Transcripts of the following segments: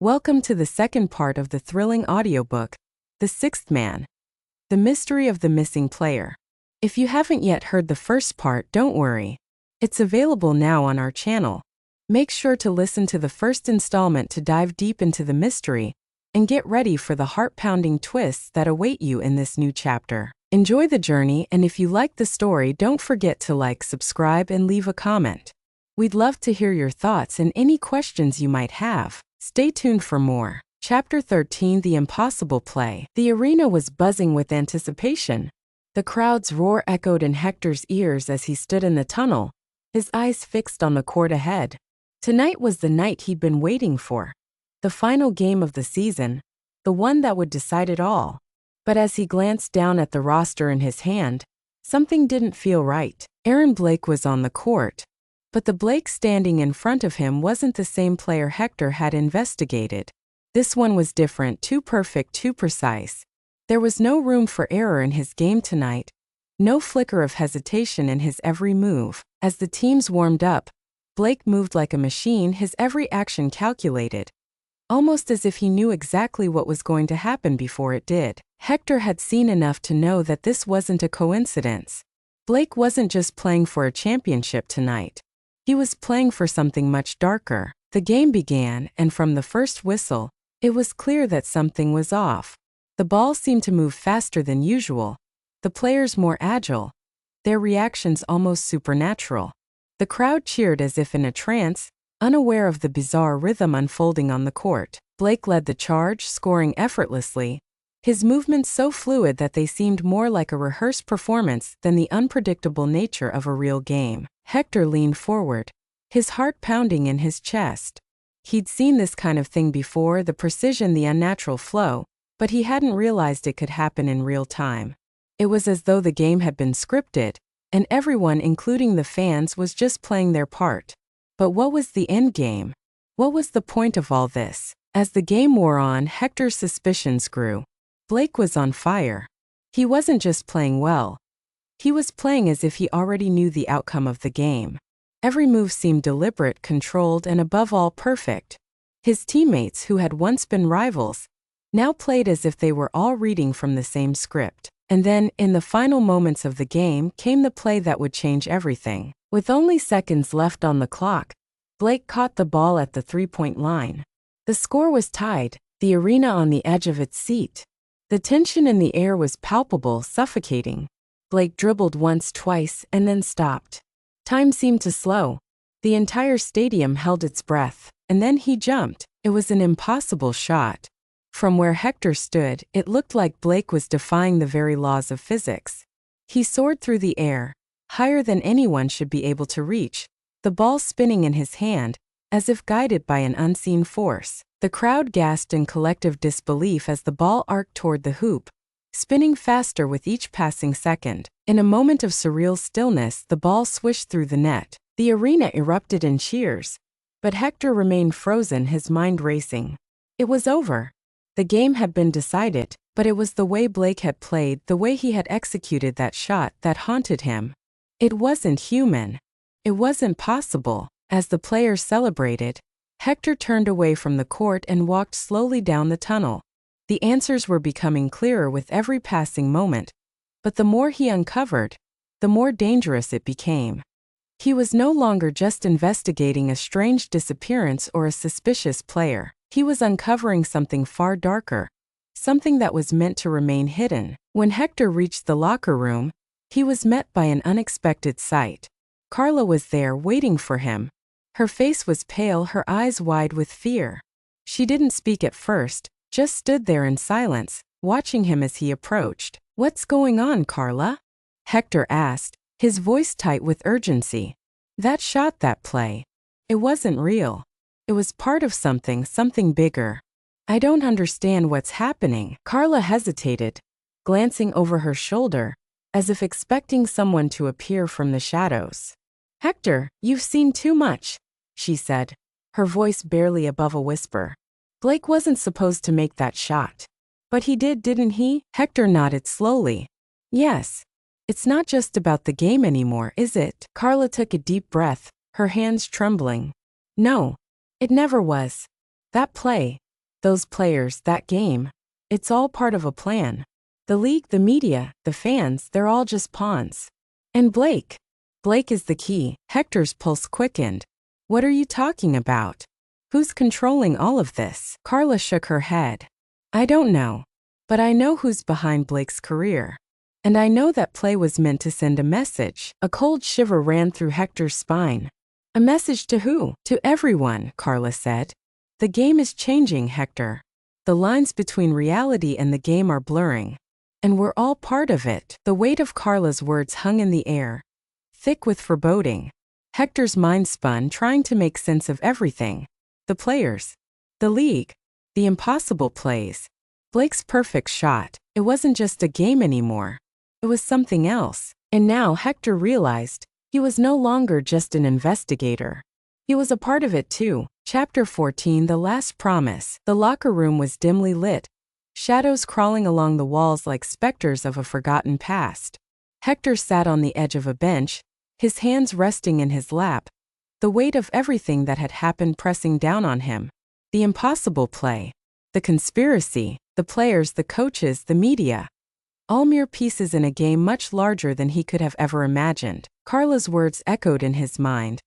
Welcome to the second part of the thrilling audiobook, The Sixth Man, The Mystery of the Missing Player. If you haven't yet heard the first part, don't worry. It's available now on our channel. Make sure to listen to the first installment to dive deep into the mystery and get ready for the heart-pounding twists that await you in this new chapter. Enjoy the journey, and if you like the story, don't forget to like, subscribe, and leave a comment. We'd love to hear your thoughts and any questions you might have. Stay tuned for more. Chapter 13, The Impossible Play. The arena was buzzing with anticipation. The crowd's roar echoed in Hector's ears as he stood in the tunnel, his eyes fixed on the court ahead. Tonight was the night he'd been waiting for. The final game of the season, the one that would decide it all. But as he glanced down at the roster in his hand, something didn't feel right. Aaron Blake was on the court. But the Blake standing in front of him wasn't the same player Hector had investigated. This one was different, too perfect, too precise. There was no room for error in his game tonight, no flicker of hesitation in his every move. As the teams warmed up, Blake moved like a machine, his every action calculated, almost as if he knew exactly what was going to happen before it did. Hector had seen enough to know that this wasn't a coincidence. Blake wasn't just playing for a championship tonight. He was playing for something much darker. The game began, and from the first whistle, it was clear that something was off. The ball seemed to move faster than usual, the players more agile, their reactions almost supernatural. The crowd cheered as if in a trance, unaware of the bizarre rhythm unfolding on the court. Blake led the charge, scoring effortlessly, his movements so fluid that they seemed more like a rehearsed performance than the unpredictable nature of a real game. Hector leaned forward, his heart pounding in his chest. He'd seen this kind of thing before, the precision, the unnatural flow, but he hadn't realized it could happen in real time. It was as though the game had been scripted, and everyone, including the fans, was just playing their part. But what was the end game? What was the point of all this? As the game wore on, Hector's suspicions grew. Blake was on fire. He wasn't just playing well. He was playing as if he already knew the outcome of the game. Every move seemed deliberate, controlled, and above all perfect. His teammates, who had once been rivals, now played as if they were all reading from the same script. And then, in the final moments of the game, came the play that would change everything. With only seconds left on the clock, Blake caught the ball at the three-point line. The score was tied, the arena on the edge of its seat. The tension in the air was palpable, suffocating. Blake dribbled once, twice, and then stopped. Time seemed to slow. The entire stadium held its breath, and then he jumped. It was an impossible shot. From where Hector stood, it looked like Blake was defying the very laws of physics. He soared through the air, higher than anyone should be able to reach, the ball spinning in his hand, as if guided by an unseen force. The crowd gasped in collective disbelief as the ball arced toward the hoop, spinning faster with each passing second. In a moment of surreal stillness, the ball swished through the net. The arena erupted in cheers, but Hector remained frozen, his mind racing. It was over. The game had been decided, but it was the way Blake had played, the way he had executed that shot, that haunted him. It wasn't human. It wasn't possible. As the players celebrated, Hector turned away from the court and walked slowly down the tunnel. The answers were becoming clearer with every passing moment, but the more he uncovered, the more dangerous it became. He was no longer just investigating a strange disappearance or a suspicious player. He was uncovering something far darker, something that was meant to remain hidden. When Hector reached the locker room, he was met by an unexpected sight. Carla was there, waiting for him. Her face was pale, her eyes wide with fear. She didn't speak at first, just stood there in silence, watching him as he approached. "What's going on, Carla?" Hector asked, his voice tight with urgency. "That shot, that play. It wasn't real. It was part of something bigger. I don't understand what's happening." Carla hesitated, glancing over her shoulder, as if expecting someone to appear from the shadows. "Hector, you've seen too much," she said, her voice barely above a whisper. "Blake wasn't supposed to make that shot. But he did, didn't he?" Hector nodded slowly. "Yes. It's not just about the game anymore, is it?" Carla took a deep breath, her hands trembling. "No, it never was. That play, Those players, that game. It's all part of a plan. The league, the media, the fans, they're all just pawns. And Blake. Blake is the key. Hector's pulse quickened. What are you talking about? Who's controlling all of this? Carla shook her head. I don't know. But I know who's behind Blake's career. And I know that play was meant to send a message. A cold shiver ran through Hector's spine. A message to who? To everyone, Carla said. The game is changing, Hector. The lines between reality and the game are blurring. And we're all part of it. The weight of Carla's words hung in the air, thick with foreboding. Hector's mind spun, trying to make sense of everything. The players. The league. The impossible plays. Blake's perfect shot. It wasn't just a game anymore. It was something else. And now Hector realized he was no longer just an investigator. He was a part of it too. Chapter 14, The Last Promise. The locker room was dimly lit, shadows crawling along the walls like specters of a forgotten past. Hector sat on the edge of a bench, his hands resting in his lap, the weight of everything that had happened pressing down on him. The impossible play. The conspiracy. The players, the coaches, the media. All mere pieces in a game much larger than he could have ever imagined. Carla's words echoed in his mind.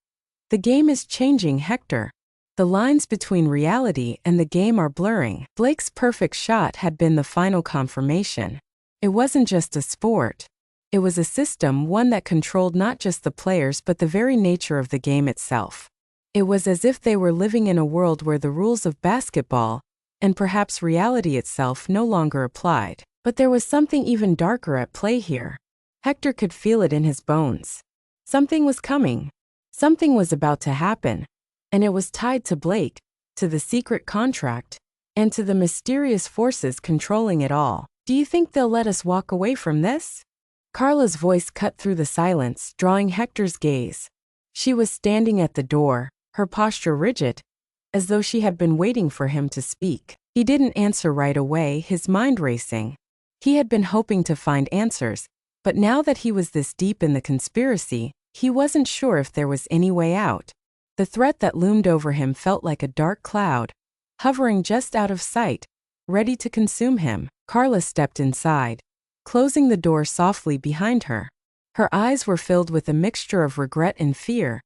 The game is changing, Hector. The lines between reality and the game are blurring. Blake's perfect shot had been the final confirmation. It wasn't just a sport. It was a system, one that controlled not just the players but the very nature of the game itself. It was as if they were living in a world where the rules of basketball, and perhaps reality itself, no longer applied. But there was something even darker at play here. Hector could feel it in his bones. Something was coming. Something was about to happen. And it was tied to Blake, to the secret contract, and to the mysterious forces controlling it all. Do you think they'll let us walk away from this? Carla's voice cut through the silence, drawing Hector's gaze. She was standing at the door, her posture rigid, as though she had been waiting for him to speak. He didn't answer right away, his mind racing. He had been hoping to find answers, but now that he was this deep in the conspiracy, he wasn't sure if there was any way out. The threat that loomed over him felt like a dark cloud, hovering just out of sight, ready to consume him. Carla stepped inside, closing the door softly behind her. Her eyes were filled with a mixture of regret and fear,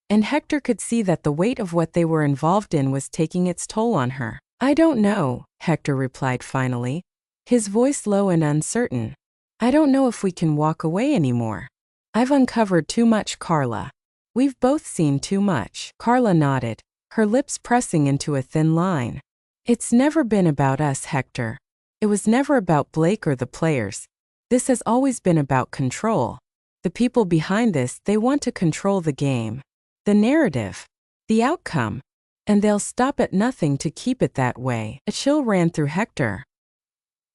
and Hector could see that the weight of what they were involved in was taking its toll on her. I don't know, Hector replied finally, his voice low and uncertain. I don't know if we can walk away anymore. I've uncovered too much, Carla. We've both seen too much. Carla nodded, her lips pressing into a thin line. It's never been about us, Hector. It was never about Blake or the players. This has always been about control. The people behind this, they want to control the game, the narrative, the outcome, and they'll stop at nothing to keep it that way. A chill ran through Hector.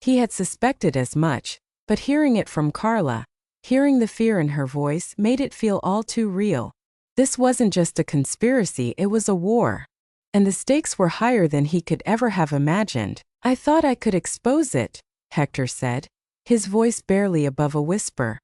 He had suspected as much, but hearing it from Carla, hearing the fear in her voice, made it feel all too real. This wasn't just a conspiracy, it was a war. And the stakes were higher than he could ever have imagined. I thought I could expose it, Hector said, his voice barely above a whisper.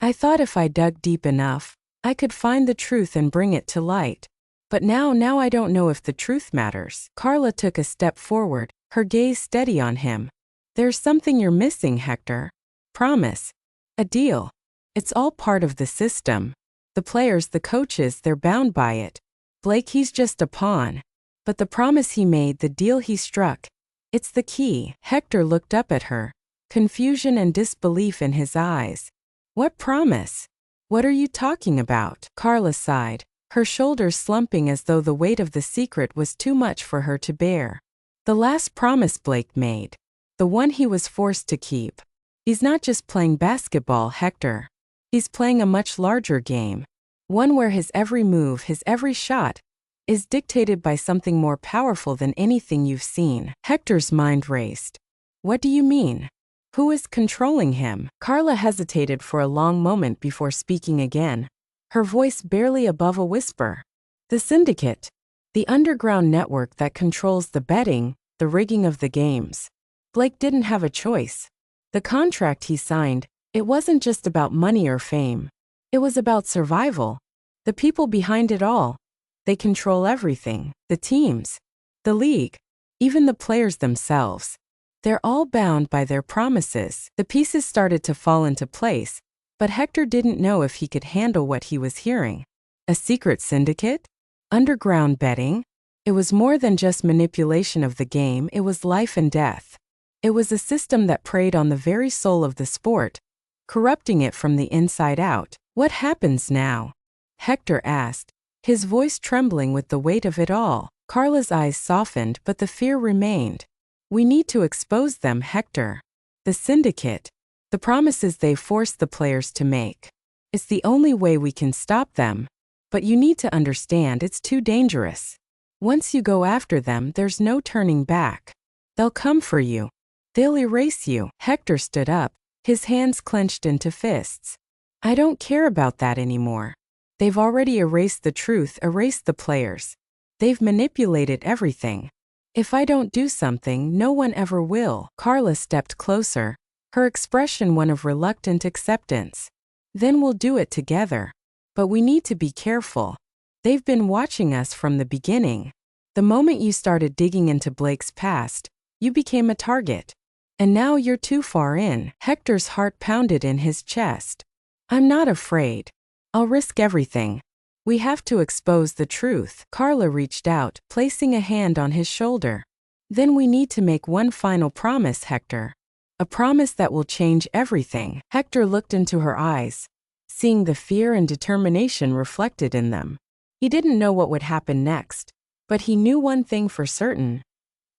I thought if I dug deep enough, I could find the truth and bring it to light. But now I don't know if the truth matters. Carla took a step forward, her gaze steady on him. There's something you're missing, Hector. Promise. A deal. It's all part of the system. The players, the coaches, they're bound by it. Blake, he's just a pawn. But the promise he made, the deal he struck, it's the key. Hector looked up at her, confusion and disbelief in his eyes. What promise? What are you talking about? Carla sighed, her shoulders slumping as though the weight of the secret was too much for her to bear. The last promise Blake made. The one he was forced to keep. He's not just playing basketball, Hector. He's playing a much larger game. One where his every move, his every shot, is dictated by something more powerful than anything you've seen. Hector's mind raced. What do you mean? Who is controlling him? Carla hesitated for a long moment before speaking again, her voice barely above a whisper. The syndicate. The underground network that controls the betting, the rigging of the games. Blake didn't have a choice. The contract he signed, it wasn't just about money or fame. It was about survival. The people behind it all. They control everything. The teams. The league. even the players themselves. They're all bound by their promises. The pieces started to fall into place, but Hector didn't know if he could handle what he was hearing. A secret syndicate? Underground betting? It was more than just manipulation of the game, it was life and death. It was a system that preyed on the very soul of the sport, corrupting it from the inside out. What happens now? Hector asked, his voice trembling with the weight of it all. Carla's eyes softened, but the fear remained. We need to expose them, Hector. The syndicate. The promises they forced the players to make. It's the only way we can stop them. But you need to understand it's too dangerous. Once you go after them, there's no turning back. They'll come for you. They'll erase you. Hector stood up, his hands clenched into fists. I don't care about that anymore. They've already erased the truth, erased the players. They've manipulated everything. If I don't do something, no one ever will. Carla stepped closer, her expression one of reluctant acceptance. Then we'll do it together. But we need to be careful. They've been watching us from the beginning. The moment you started digging into Blake's past, you became a target. And now you're too far in. Hector's heart pounded in his chest. I'm not afraid. I'll risk everything. We have to expose the truth. Carla reached out, placing a hand on his shoulder. Then we need to make one final promise, Hector. A promise that will change everything. Hector looked into her eyes, seeing the fear and determination reflected in them. He didn't know what would happen next, but he knew one thing for certain.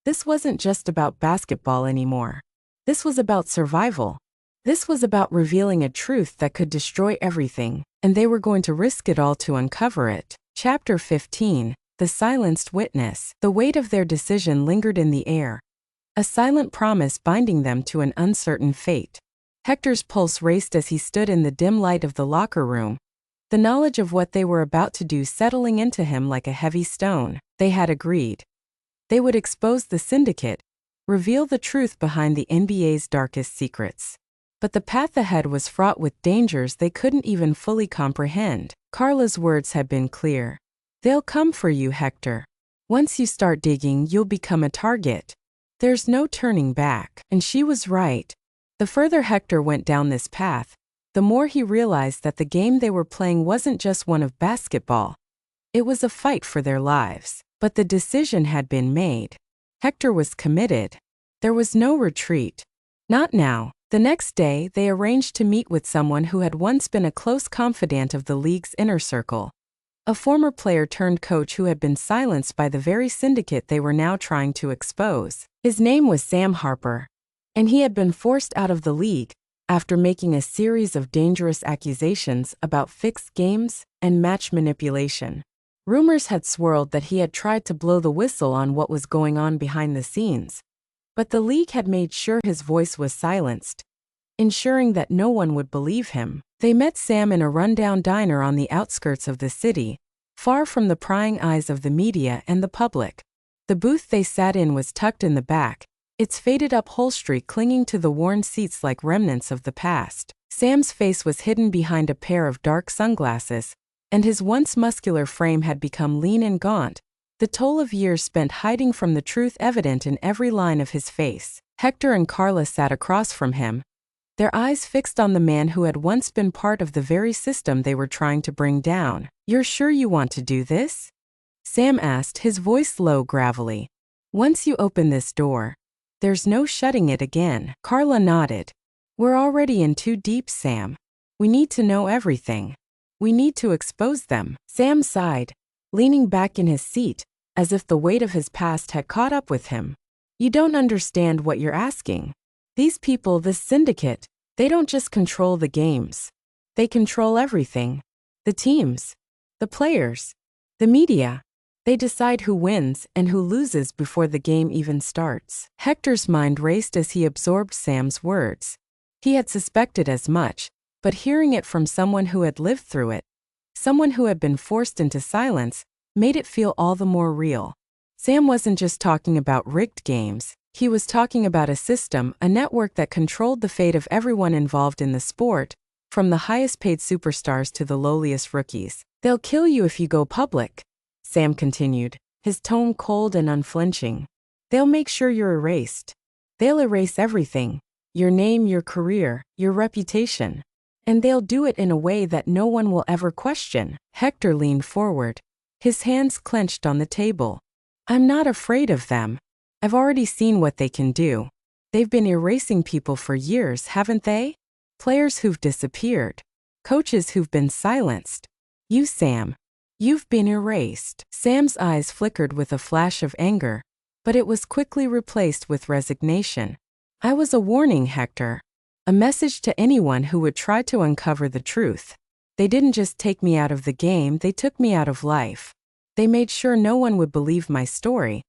This wasn't just about basketball anymore. This was about survival. This was about revealing a truth that could destroy everything, and they were going to risk it all to uncover it. Chapter 15, The Silenced Witness. The weight of their decision lingered in the air, a silent promise binding them to an uncertain fate. Hector's pulse raced as he stood in the dim light of the locker room, the knowledge of what they were about to do settling into him like a heavy stone. They had agreed. They would expose the syndicate, reveal the truth behind the NBA's darkest secrets. But the path ahead was fraught with dangers they couldn't even fully comprehend. Carla's words had been clear. They'll come for you, Hector. Once you start digging, you'll become a target. There's no turning back. And she was right. The further Hector went down this path, the more he realized that the game they were playing wasn't just one of basketball. It was a fight for their lives. But the decision had been made. Hector was committed. There was no retreat. Not now. The next day, they arranged to meet with someone who had once been a close confidant of the league's inner circle. A former player turned coach who had been silenced by the very syndicate they were now trying to expose. His name was Sam Harper, and he had been forced out of the league after making a series of dangerous accusations about fixed games and match manipulation. Rumors had swirled that he had tried to blow the whistle on what was going on behind the scenes. But the league had made sure his voice was silenced, ensuring that no one would believe him. They met Sam in a rundown diner on the outskirts of the city, far from the prying eyes of the media and the public. The booth they sat in was tucked in the back, its faded upholstery clinging to the worn seats like remnants of the past. Sam's face was hidden behind a pair of dark sunglasses, and his once muscular frame had become lean and gaunt, the toll of years spent hiding from the truth evident in every line of his face. Hector and Carla sat across from him, their eyes fixed on the man who had once been part of the very system they were trying to bring down. You're sure you want to do this? Sam asked, his voice low, gravelly. Once you open this door, there's no shutting it again. Carla nodded. We're already in too deep, Sam. We need to know everything. We need to expose them. Sam sighed, leaning back in his seat, as if the weight of his past had caught up with him. You don't understand what you're asking. These people, this syndicate, they don't just control the games. They control everything. The teams, the players, the media. They decide who wins and who loses before the game even starts. Hector's mind raced as he absorbed Sam's words. He had suspected as much, but hearing it from someone who had lived through it, someone who had been forced into silence, made it feel all the more real. Sam wasn't just talking about rigged games. He was talking about a system, a network that controlled the fate of everyone involved in the sport, from the highest-paid superstars to the lowliest rookies. They'll kill you if you go public, Sam continued, his tone cold and unflinching. They'll make sure you're erased. They'll erase everything. Your name, your career, your reputation. And they'll do it in a way that no one will ever question. Hector leaned forward, his hands clenched on the table. I'm not afraid of them. I've already seen what they can do. They've been erasing people for years, haven't they? Players who've disappeared. Coaches who've been silenced. You, Sam. You've been erased. Sam's eyes flickered with a flash of anger, but it was quickly replaced with resignation. I was a warning, Hector. A message to anyone who would try to uncover the truth. They didn't just take me out of the game, they took me out of life. They made sure no one would believe my story.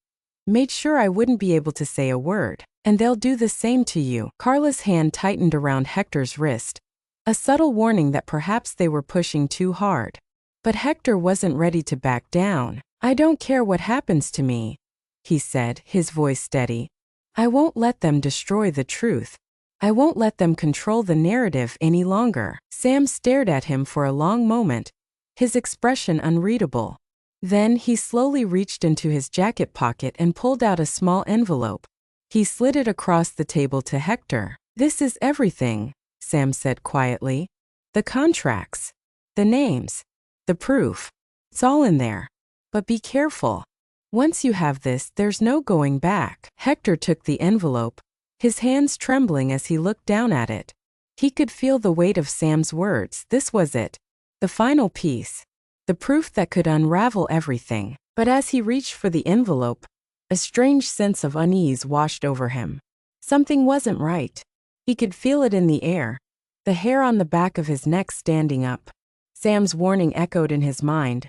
Made sure I wouldn't be able to say a word. And they'll do the same to you. Carla's hand tightened around Hector's wrist, a subtle warning that perhaps they were pushing too hard. But Hector wasn't ready to back down. I don't care what happens to me, he said, his voice steady. I won't let them destroy the truth. I won't let them control the narrative any longer. Sam stared at him for a long moment, his expression unreadable. Then he slowly reached into his jacket pocket and pulled out a small envelope. He slid it across the table to Hector. This is everything, Sam said quietly. The contracts, the names, the proof. It's all in there. But be careful. Once you have this, there's no going back. Hector took the envelope, his hands trembling as he looked down at it. He could feel the weight of Sam's words. This was it. The final piece. The proof that could unravel everything. But as he reached for the envelope, a strange sense of unease washed over him. Something wasn't right. He could feel it in the air, the hair on the back of his neck standing up. Sam's warning echoed in his mind.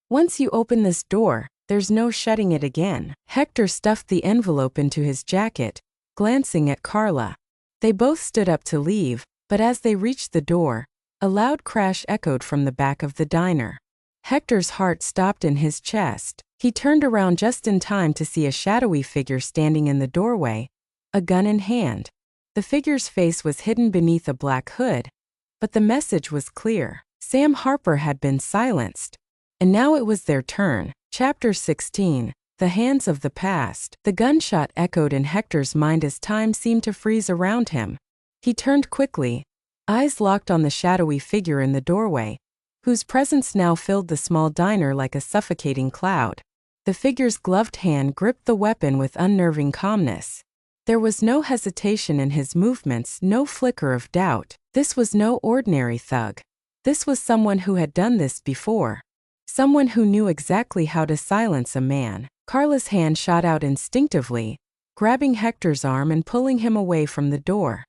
Once you open this door, there's no shutting it again. Hector stuffed the envelope into his jacket, glancing at Carla. They both stood up to leave, but as they reached the door, a loud crash echoed from the back of the diner. Hector's heart stopped in his chest. He turned around just in time to see a shadowy figure standing in the doorway, a gun in hand. The figure's face was hidden beneath a black hood, but the message was clear. Sam Harper had been silenced, and now it was their turn. Chapter 16. The Hands of the Past. The gunshot echoed in Hector's mind as time seemed to freeze around him. He turned quickly, eyes locked on the shadowy figure in the doorway, whose presence now filled the small diner like a suffocating cloud. The figure's gloved hand gripped the weapon with unnerving calmness. There was no hesitation in his movements, no flicker of doubt. This was no ordinary thug. This was someone who had done this before. Someone who knew exactly how to silence a man. Carla's hand shot out instinctively, grabbing Hector's arm and pulling him away from the door.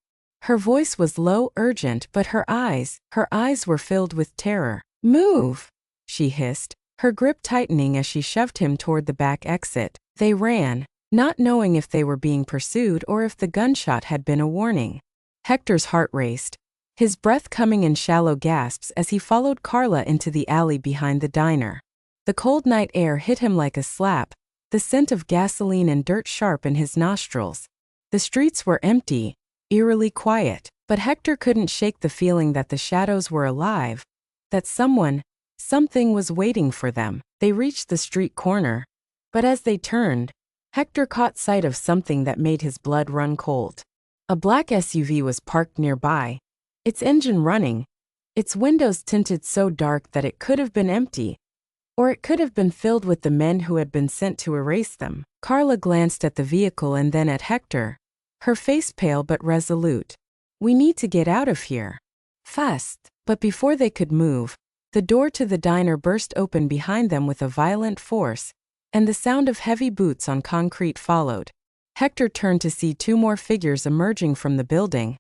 Her voice was low, urgent, but her eyes were filled with terror. Move, she hissed, her grip tightening as she shoved him toward the back exit. They ran, not knowing if they were being pursued or if the gunshot had been a warning. Hector's heart raced, his breath coming in shallow gasps as he followed Carla into the alley behind the diner. The cold night air hit him like a slap, the scent of gasoline and dirt sharp in his nostrils. The streets were empty, eerily quiet, but Hector couldn't shake the feeling that the shadows were alive, that something was waiting for them. They reached the street corner, but as they turned, Hector caught sight of something that made his blood run cold. A black SUV was parked nearby, its engine running, its windows tinted so dark that it could have been empty, or it could have been filled with the men who had been sent to erase them. Carla glanced at the vehicle and then at Hector, her face pale but resolute. We need to get out of here. Fast. But before they could move, the door to the diner burst open behind them with a violent force, and the sound of heavy boots on concrete followed. Hector turned to see two more figures emerging from the building,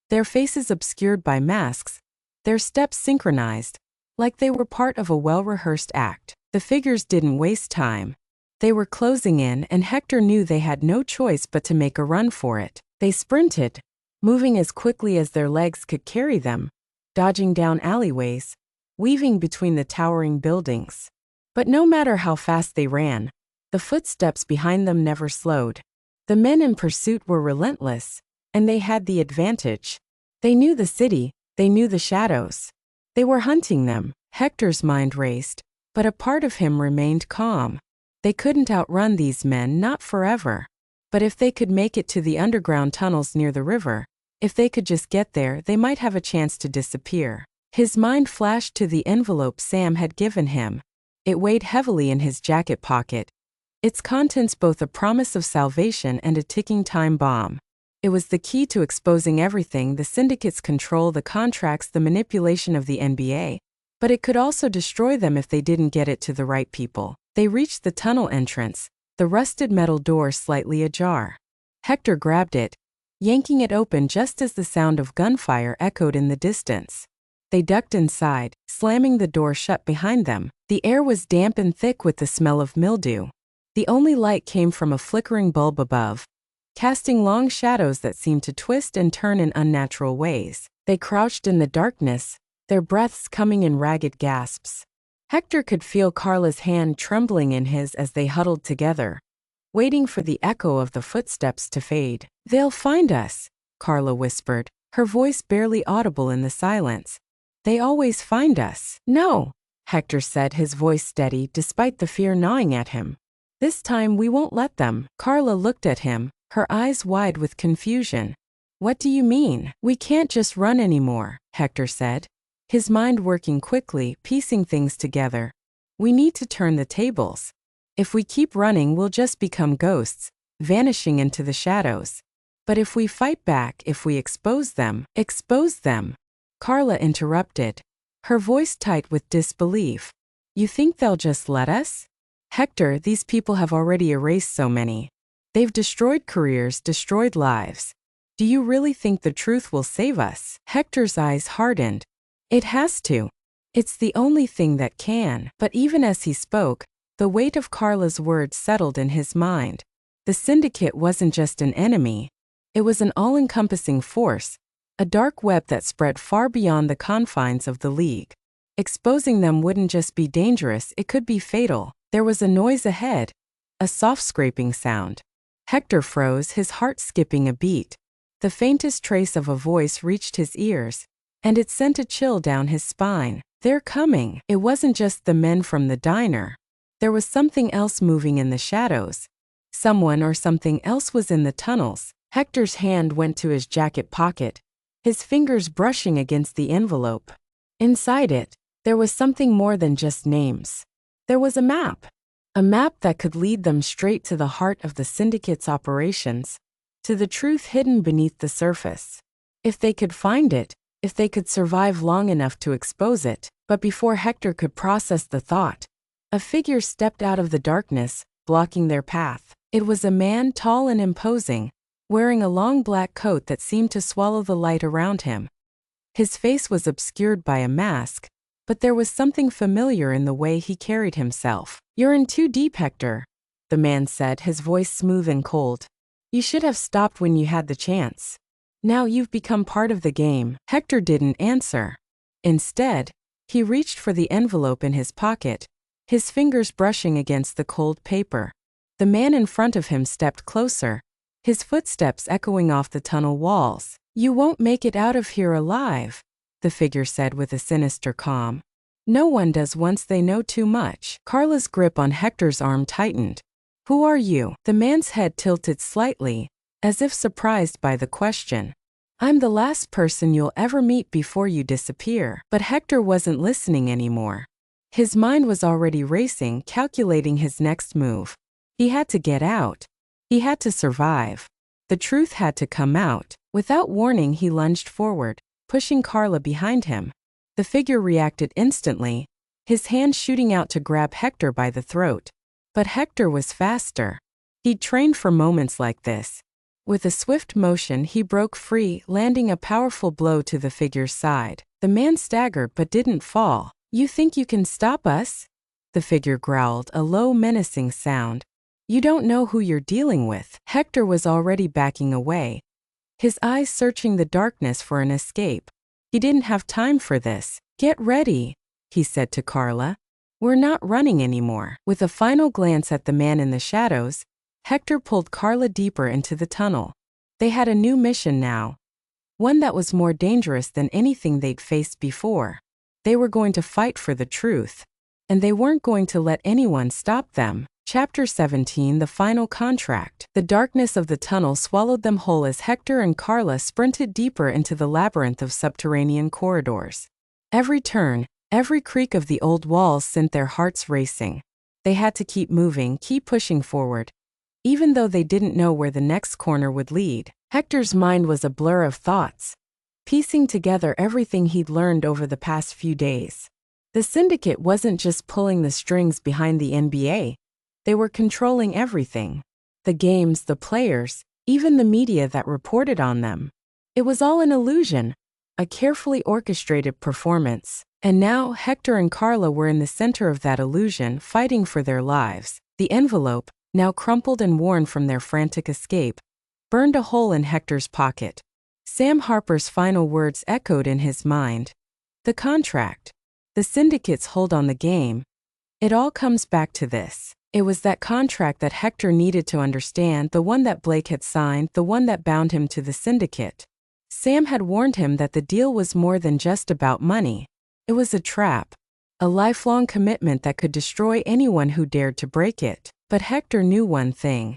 their faces obscured by masks, their steps synchronized, like they were part of a well-rehearsed act. The figures didn't waste time. They were closing in, and Hector knew they had no choice but to make a run for it. They sprinted, moving as quickly as their legs could carry them, dodging down alleyways, weaving between the towering buildings. But no matter how fast they ran, the footsteps behind them never slowed. The men in pursuit were relentless, and they had the advantage. They knew the city, they knew the shadows. They were hunting them. Hector's mind raced, but a part of him remained calm. They couldn't outrun these men, not forever. But if they could make it to the underground tunnels near the river, if they could just get there, they might have a chance to disappear. His mind flashed to the envelope Sam had given him. It weighed heavily in his jacket pocket, its contents both a promise of salvation and a ticking time bomb. It was the key to exposing everything: the syndicate's control, the contracts, the manipulation of the NBA. But it could also destroy them if they didn't get it to the right people. They reached the tunnel entrance, the rusted metal door slightly ajar. Hector grabbed it, yanking it open just as the sound of gunfire echoed in the distance. They ducked inside, slamming the door shut behind them. The air was damp and thick with the smell of mildew. The only light came from a flickering bulb above, casting long shadows that seemed to twist and turn in unnatural ways. They crouched in the darkness, their breaths coming in ragged gasps. Hector could feel Carla's hand trembling in his as they huddled together, waiting for the echo of the footsteps to fade. "They'll find us," Carla whispered, her voice barely audible in the silence. "They always find us." "No," Hector said, his voice steady despite the fear gnawing at him. "This time we won't let them." Carla looked at him, her eyes wide with confusion. "What do you mean?" "We can't just run anymore," Hector said, his mind working quickly, piecing things together. "We need to turn the tables. If we keep running, we'll just become ghosts, vanishing into the shadows. But if we fight back, if we expose them..." "Expose them?" Carla interrupted, her voice tight with disbelief. "You think they'll just let us?" "Hector, these people have already erased so many. They've destroyed careers, destroyed lives. Do you really think the truth will save us?" Hector's eyes hardened. "It has to. It's the only thing that can." But even as he spoke, the weight of Carla's words settled in his mind. The syndicate wasn't just an enemy. It was an all-encompassing force, a dark web that spread far beyond the confines of the League. Exposing them wouldn't just be dangerous, it could be fatal. There was a noise ahead, a soft scraping sound. Hector froze, his heart skipping a beat. The faintest trace of a voice reached his ears, and it sent a chill down his spine. "They're coming." It wasn't just the men from the diner. There was something else moving in the shadows. Someone or something else was in the tunnels. Hector's hand went to his jacket pocket, his fingers brushing against the envelope. Inside it, there was something more than just names. There was a map that could lead them straight to the heart of the syndicate's operations, to the truth hidden beneath the surface. If they could find it, if they could survive long enough to expose it. But before Hector could process the thought, a figure stepped out of the darkness, blocking their path. It was a man, tall and imposing, wearing a long black coat that seemed to swallow the light around him. His face was obscured by a mask, but there was something familiar in the way he carried himself. "You're in too deep, Hector," the man said, his voice smooth and cold. "You should have stopped when you had the chance. Now you've become part of the game." Hector didn't answer. Instead, he reached for the envelope in his pocket, his fingers brushing against the cold paper. The man in front of him stepped closer, his footsteps echoing off the tunnel walls. "You won't make it out of here alive," the figure said with a sinister calm. "No one does once they know too much." Carla's grip on Hector's arm tightened. "Who are you?" The man's head tilted slightly, as if surprised by the question. "I'm the last person you'll ever meet before you disappear." But Hector wasn't listening anymore. His mind was already racing, calculating his next move. He had to get out. He had to survive. The truth had to come out. Without warning, he lunged forward, pushing Carla behind him. The figure reacted instantly, his hand shooting out to grab Hector by the throat. But Hector was faster. He'd trained for moments like this. With a swift motion, he broke free, landing a powerful blow to the figure's side. The man staggered but didn't fall. "You think you can stop us?" the figure growled, a low, menacing sound. "You don't know who you're dealing with." Hector was already backing away, his eyes searching the darkness for an escape. He didn't have time for this. "Get ready," he said to Carla. "We're not running anymore." With a final glance at the man in the shadows, Hector pulled Carla deeper into the tunnel. They had a new mission now, one that was more dangerous than anything they'd faced before. They were going to fight for the truth, and they weren't going to let anyone stop them. Chapter 17, The Final Contract. The darkness of the tunnel swallowed them whole as Hector and Carla sprinted deeper into the labyrinth of subterranean corridors. Every turn, every creak of the old walls sent their hearts racing. They had to keep moving, keep pushing forward. Even though they didn't know where the next corner would lead, Hector's mind was a blur of thoughts, piecing together everything he'd learned over the past few days. The syndicate wasn't just pulling the strings behind the NBA. They were controlling everything. The games, the players, even the media that reported on them. It was all an illusion, a carefully orchestrated performance. And now Hector and Carla were in the center of that illusion, fighting for their lives. The envelope, now crumpled and worn from their frantic escape, burned a hole in Hector's pocket. Sam Harper's final words echoed in his mind. The contract. The syndicate's hold on the game. It all comes back to this. It was that contract that Hector needed to understand, the one that Blake had signed, the one that bound him to the syndicate. Sam had warned him that the deal was more than just about money. It was a trap, a lifelong commitment that could destroy anyone who dared to break it. But Hector knew one thing.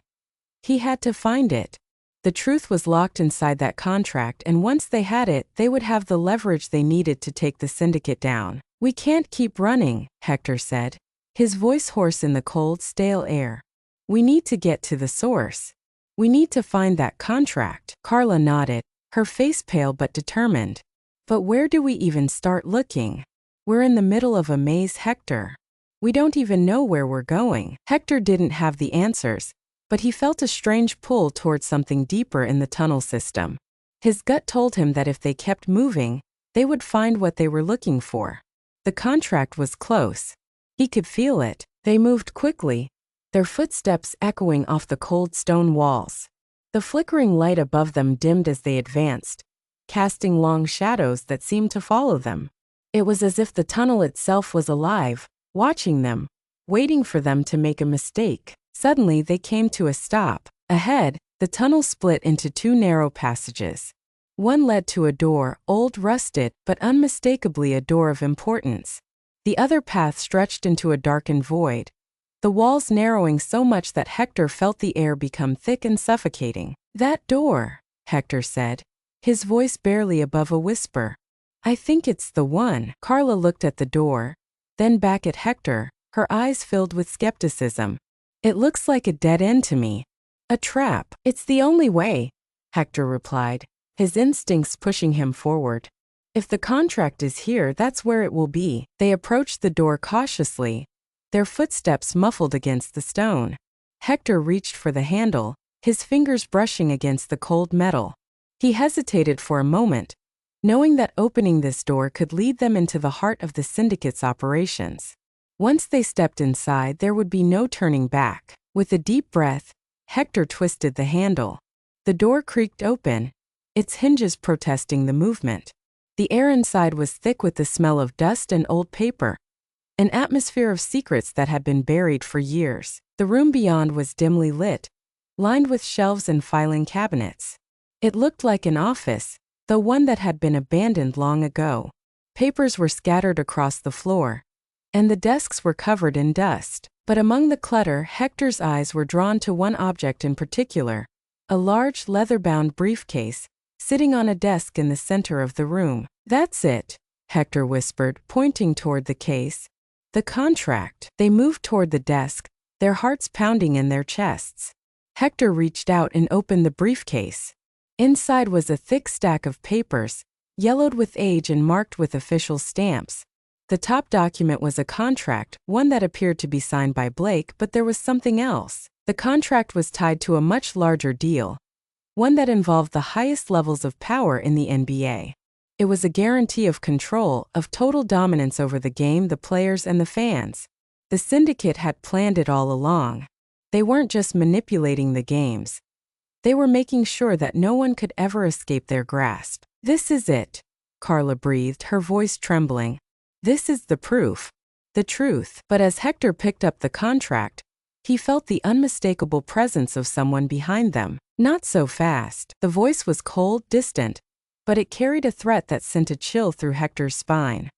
He had to find it. The truth was locked inside that contract, and once they had it, they would have the leverage they needed to take the syndicate down. "We can't keep running," Hector said, his voice hoarse in the cold, stale air. "We need to get to the source. We need to find that contract." Carla nodded, her face pale but determined. "But where do we even start looking? We're in the middle of a maze, Hector. We don't even know where we're going." Hector didn't have the answers, but he felt a strange pull towards something deeper in the tunnel system. His gut told him that if they kept moving, they would find what they were looking for. The contract was close. He could feel it. They moved quickly, their footsteps echoing off the cold stone walls. The flickering light above them dimmed as they advanced, casting long shadows that seemed to follow them. It was as if the tunnel itself was alive, watching them, waiting for them to make a mistake. Suddenly they came to a stop. Ahead, the tunnel split into two narrow passages. One led to a door, old, rusted, but unmistakably a door of importance. The other path stretched into a darkened void, the walls narrowing so much that Hector felt the air become thick and suffocating. "That door," Hector said, his voice barely above a whisper. "I think it's the one." Carla looked at the door, then back at Hector, her eyes filled with skepticism. "It looks like a dead end to me. A trap." "It's the only way," Hector replied, his instincts pushing him forward. "If the contract is here, that's where it will be." They approached the door cautiously, their footsteps muffled against the stone. Hector reached for the handle, his fingers brushing against the cold metal. He hesitated for a moment, knowing that opening this door could lead them into the heart of the syndicate's operations. Once they stepped inside, there would be no turning back. With a deep breath, Hector twisted the handle. The door creaked open, its hinges protesting the movement. The air inside was thick with the smell of dust and old paper, an atmosphere of secrets that had been buried for years. The room beyond was dimly lit, lined with shelves and filing cabinets. It looked like an office, though one that had been abandoned long ago. Papers were scattered across the floor, and the desks were covered in dust. But among the clutter, Hector's eyes were drawn to one object in particular, a large leather-bound briefcase, sitting on a desk in the center of the room. "That's it," Hector whispered, pointing toward the case. "The contract." They moved toward the desk, their hearts pounding in their chests. Hector reached out and opened the briefcase. Inside was a thick stack of papers, yellowed with age and marked with official stamps. The top document was a contract, one that appeared to be signed by Blake, but there was something else. The contract was tied to a much larger deal, one that involved the highest levels of power in the NBA. It was a guarantee of control, of total dominance over the game, the players, and the fans. The syndicate had planned it all along. They weren't just manipulating the games. They were making sure that no one could ever escape their grasp. "This is it," Carla breathed, her voice trembling. "This is the proof. The truth." But as Hector picked up the contract, he felt the unmistakable presence of someone behind them. "Not so fast." The voice was cold, distant, but it carried a threat that sent a chill through Hector's spine.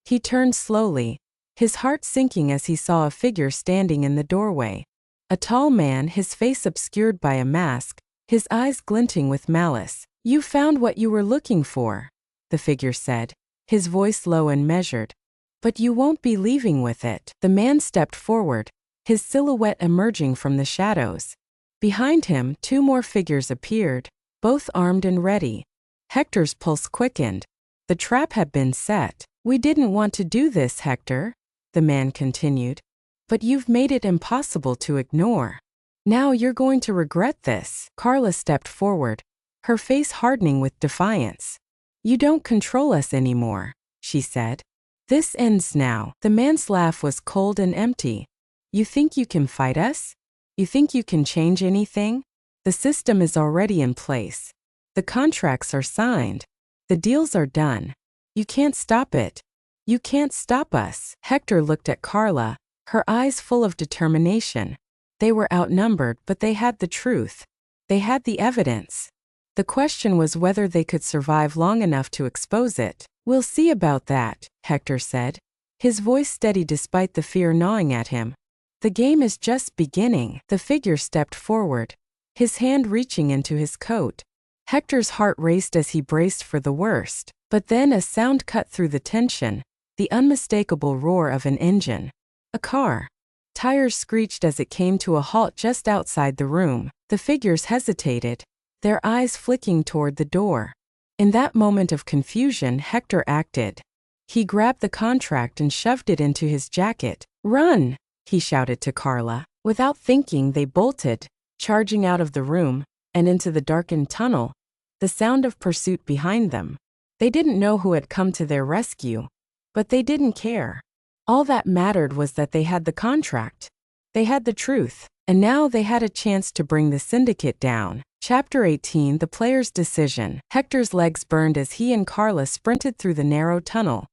He turned slowly, his heart sinking as he saw a figure standing in the doorway. A tall man, his face obscured by a mask, his eyes glinting with malice. "You found what you were looking for," the figure said, his voice low and measured. "But you won't be leaving with it." The man stepped forward, his silhouette emerging from the shadows. Behind him, two more figures appeared, both armed and ready. Hector's pulse quickened. The trap had been set. "We didn't want to do this, Hector," the man continued. "But you've made it impossible to ignore. Now you're going to regret this." Carla stepped forward, her face hardening with defiance. "You don't control us anymore," she said. "This ends now." The man's laugh was cold and empty. "You think you can fight us? You think you can change anything? The system is already in place. The contracts are signed. The deals are done. You can't stop it. You can't stop us." Hector looked at Carla, her eyes full of determination. They were outnumbered, but they had the truth. They had the evidence. The question was whether they could survive long enough to expose it. "We'll see about that," Hector said, his voice steady despite the fear gnawing at him. "The game is just beginning." The figure stepped forward, his hand reaching into his coat. Hector's heart raced as he braced for the worst. But then a sound cut through the tension, the unmistakable roar of an engine. A car. Tires screeched as it came to a halt just outside the room. The figures hesitated, their eyes flicking toward the door. In that moment of confusion, Hector acted. He grabbed the contract and shoved it into his jacket. "Run!" he shouted to Carla. Without thinking, they bolted, charging out of the room, and into the darkened tunnel, the sound of pursuit behind them. They didn't know who had come to their rescue, but they didn't care. All that mattered was that they had the contract. They had the truth, and now they had a chance to bring the syndicate down. Chapter 18: The Player's Decision. Hector's legs burned as he and Carla sprinted through the narrow tunnel,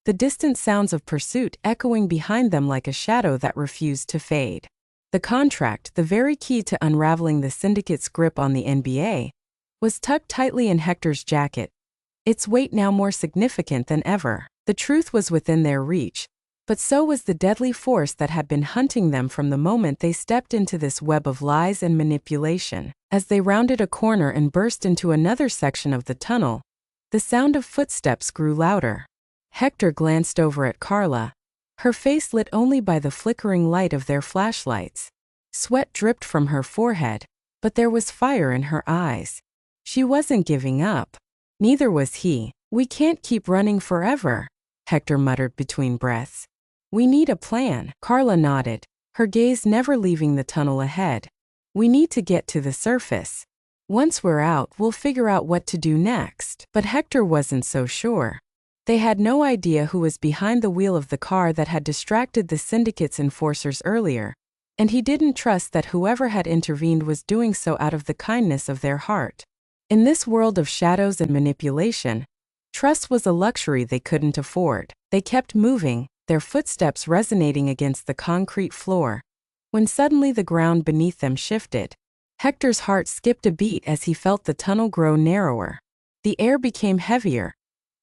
the distant sounds of pursuit echoing behind them like a shadow that refused to fade. The contract, the very key to unraveling the syndicate's grip on the NBA, was tucked tightly in Hector's jacket, its weight now more significant than ever. The truth was within their reach, but so was the deadly force that had been hunting them from the moment they stepped into this web of lies and manipulation. As they rounded a corner and burst into another section of the tunnel, the sound of footsteps grew louder. Hector glanced over at Carla, her face lit only by the flickering light of their flashlights. Sweat dripped from her forehead, but there was fire in her eyes. She wasn't giving up. Neither was he. "We can't keep running forever," Hector muttered between breaths. "We need a plan." Carla nodded, her gaze never leaving the tunnel ahead. "We need to get to the surface. Once we're out, we'll figure out what to do next." But Hector wasn't so sure. They had no idea who was behind the wheel of the car that had distracted the syndicate's enforcers earlier, and he didn't trust that whoever had intervened was doing so out of the kindness of their heart. In this world of shadows and manipulation, trust was a luxury they couldn't afford. They kept moving, their footsteps resonating against the concrete floor, when suddenly the ground beneath them shifted. Hector's heart skipped a beat as he felt the tunnel grow narrower. The air became heavier,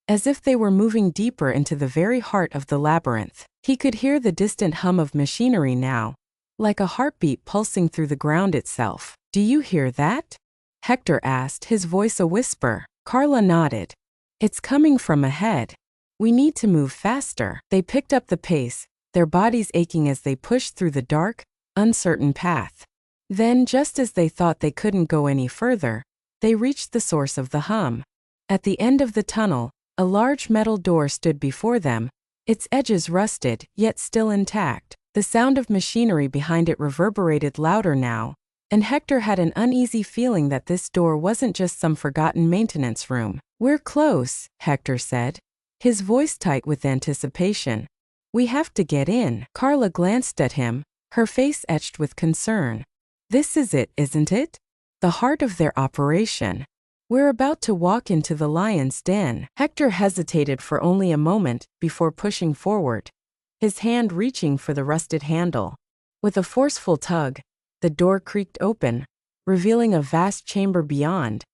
as if they were moving deeper into the very heart of the labyrinth. He could hear the distant hum of machinery now, like a heartbeat pulsing through the ground itself. "Do you hear that?" Hector asked, his voice a whisper. Carla nodded. "It's coming from ahead. We need to move faster." They picked up the pace, their bodies aching as they pushed through the dark, uncertain path. Then, just as they thought they couldn't go any further, they reached the source of the hum. At the end of the tunnel, a large metal door stood before them, its edges rusted, yet still intact. The sound of machinery behind it reverberated louder now, and Hector had an uneasy feeling that this door wasn't just some forgotten maintenance room. "We're close," Hector said, his voice tight with anticipation. "We have to get in." Carla glanced at him, her face etched with concern. "This is it, isn't it? The heart of their operation. We're about to walk into the lion's den." Hector hesitated for only a moment before pushing forward, his hand reaching for the rusted handle. With a forceful tug, the door creaked open, revealing a vast chamber beyond,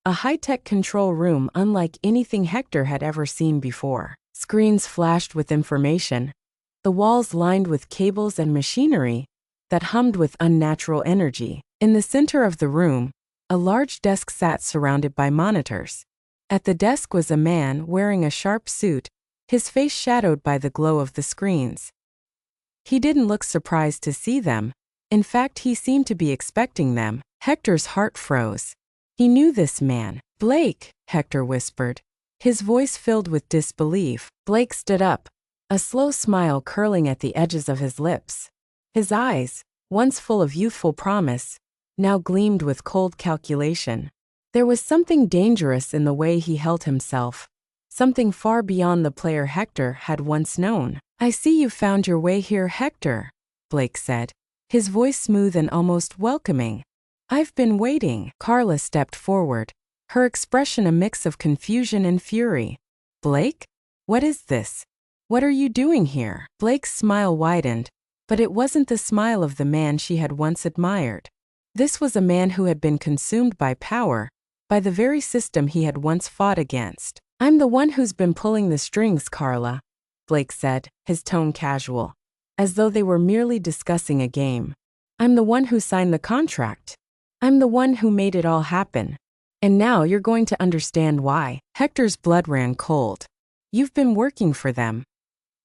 a high-tech control room unlike anything Hector had ever seen before. Screens flashed with information, the walls lined with cables and machinery that hummed with unnatural energy. In the center of the room, a large desk sat surrounded by monitors. At the desk was a man wearing a sharp suit, his face shadowed by the glow of the screens. He didn't look surprised to see them. In fact, he seemed to be expecting them. Hector's heart froze. He knew this man. "Blake," Hector whispered, his voice filled with disbelief. Blake stood up, a slow smile curling at the edges of his lips. His eyes, once full of youthful promise, now gleamed with cold calculation. There was something dangerous in the way he held himself, something far beyond the player Hector had once known. "I see you found your way here, Hector," Blake said, his voice smooth and almost welcoming. "I've been waiting." Carla stepped forward, her expression a mix of confusion and fury. "Blake? What is this? What are you doing here?" Blake's smile widened, but it wasn't the smile of the man she had once admired. This was a man who had been consumed by power, by the very system he had once fought against. "I'm the one who's been pulling the strings, Carla," Blake said, his tone casual, as though they were merely discussing a game. "I'm the one who signed the contract. I'm the one who made it all happen. And now you're going to understand why." Hector's blood ran cold. "You've been working for them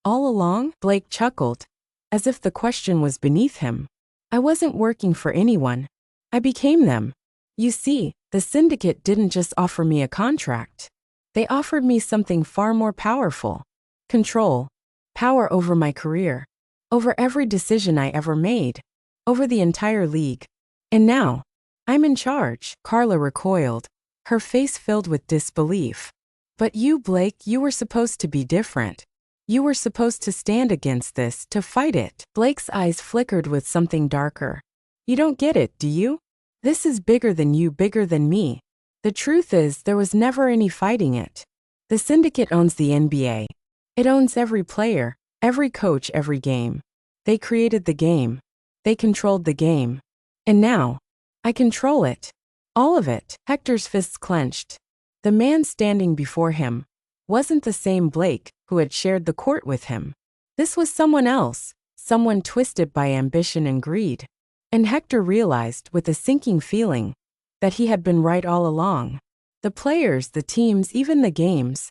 all along?" Blake chuckled, as if the question was beneath him. "I wasn't working for anyone. I became them. You see, the syndicate didn't just offer me a contract. They offered me something far more powerful. Control. Power over my career. Over every decision I ever made. Over the entire league. And now, I'm in charge." Carla recoiled, her face filled with disbelief. "But you, Blake, you were supposed to be different. You were supposed to stand against this, to fight it." Blake's eyes flickered with something darker. "You don't get it, do you? This is bigger than you, bigger than me. The truth is, there was never any fighting it. The syndicate owns the NBA. It owns every player, every coach, every game. They created the game. They controlled the game. And now, I control it. All of it." Hector's fists clenched. The man standing before him wasn't the same Blake who had shared the court with him. This was someone else, someone twisted by ambition and greed. And Hector realized, with a sinking feeling, that he had been right all along. The players, the teams, even the games,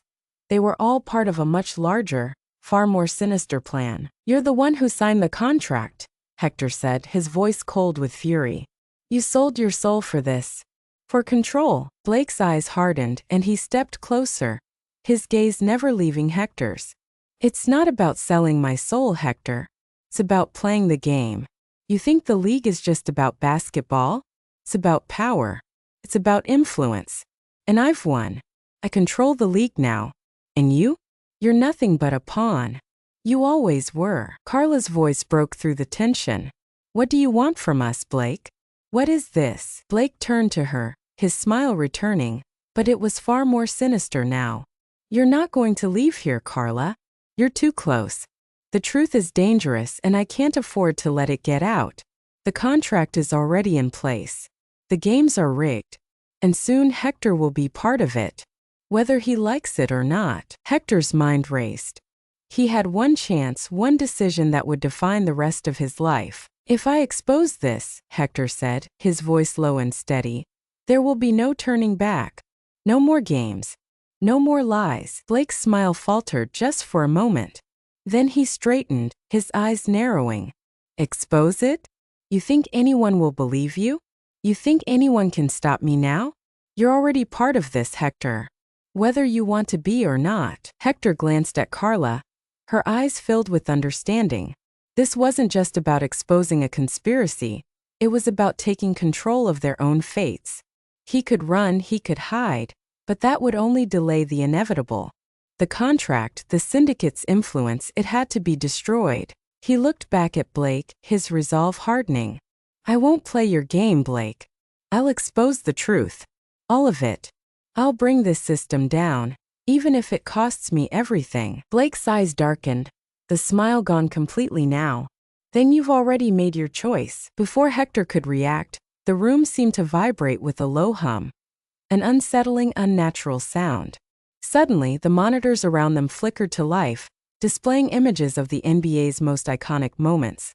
they were all part of a much larger, far more sinister plan. "You're the one who signed the contract," Hector said, his voice cold with fury. "You sold your soul for this. For control." Blake's eyes hardened and he stepped closer, his gaze never leaving Hector's. "It's not about selling my soul, Hector. It's about playing the game. You think the league is just about basketball? It's about power. It's about influence. And I've won. I control the league now. And you? You're nothing but a pawn. You always were." Carla's voice broke through the tension. "What do you want from us, Blake? What is this?" Blake turned to her, his smile returning, but it was far more sinister now. "You're not going to leave here, Carla. You're too close. The truth is dangerous and I can't afford to let it get out. The contract is already in place. The games are rigged. And soon Hector will be part of it. Whether he likes it or not." Hector's mind raced. He had one chance, one decision that would define the rest of his life. "If I expose this," Hector said, his voice low and steady, "there will be no turning back. No more games. No more lies." Blake's smile faltered just for a moment. Then he straightened, his eyes narrowing. "Expose it? You think anyone will believe you? You think anyone can stop me now? You're already part of this, Hector. Whether you want to be or not." Hector glanced at Carla, her eyes filled with understanding. This wasn't just about exposing a conspiracy, it was about taking control of their own fates. He could run, he could hide, but that would only delay the inevitable. The contract, the syndicate's influence, it had to be destroyed. He looked back at Blake, his resolve hardening. "I won't play your game, Blake. I'll expose the truth. All of it. I'll bring this system down, even if it costs me everything." Blake's eyes darkened, the smile gone completely now. "Then you've already made your choice." Before Hector could react, the room seemed to vibrate with a low hum, an unsettling, unnatural sound. Suddenly, the monitors around them flickered to life, displaying images of the NBA's most iconic moments.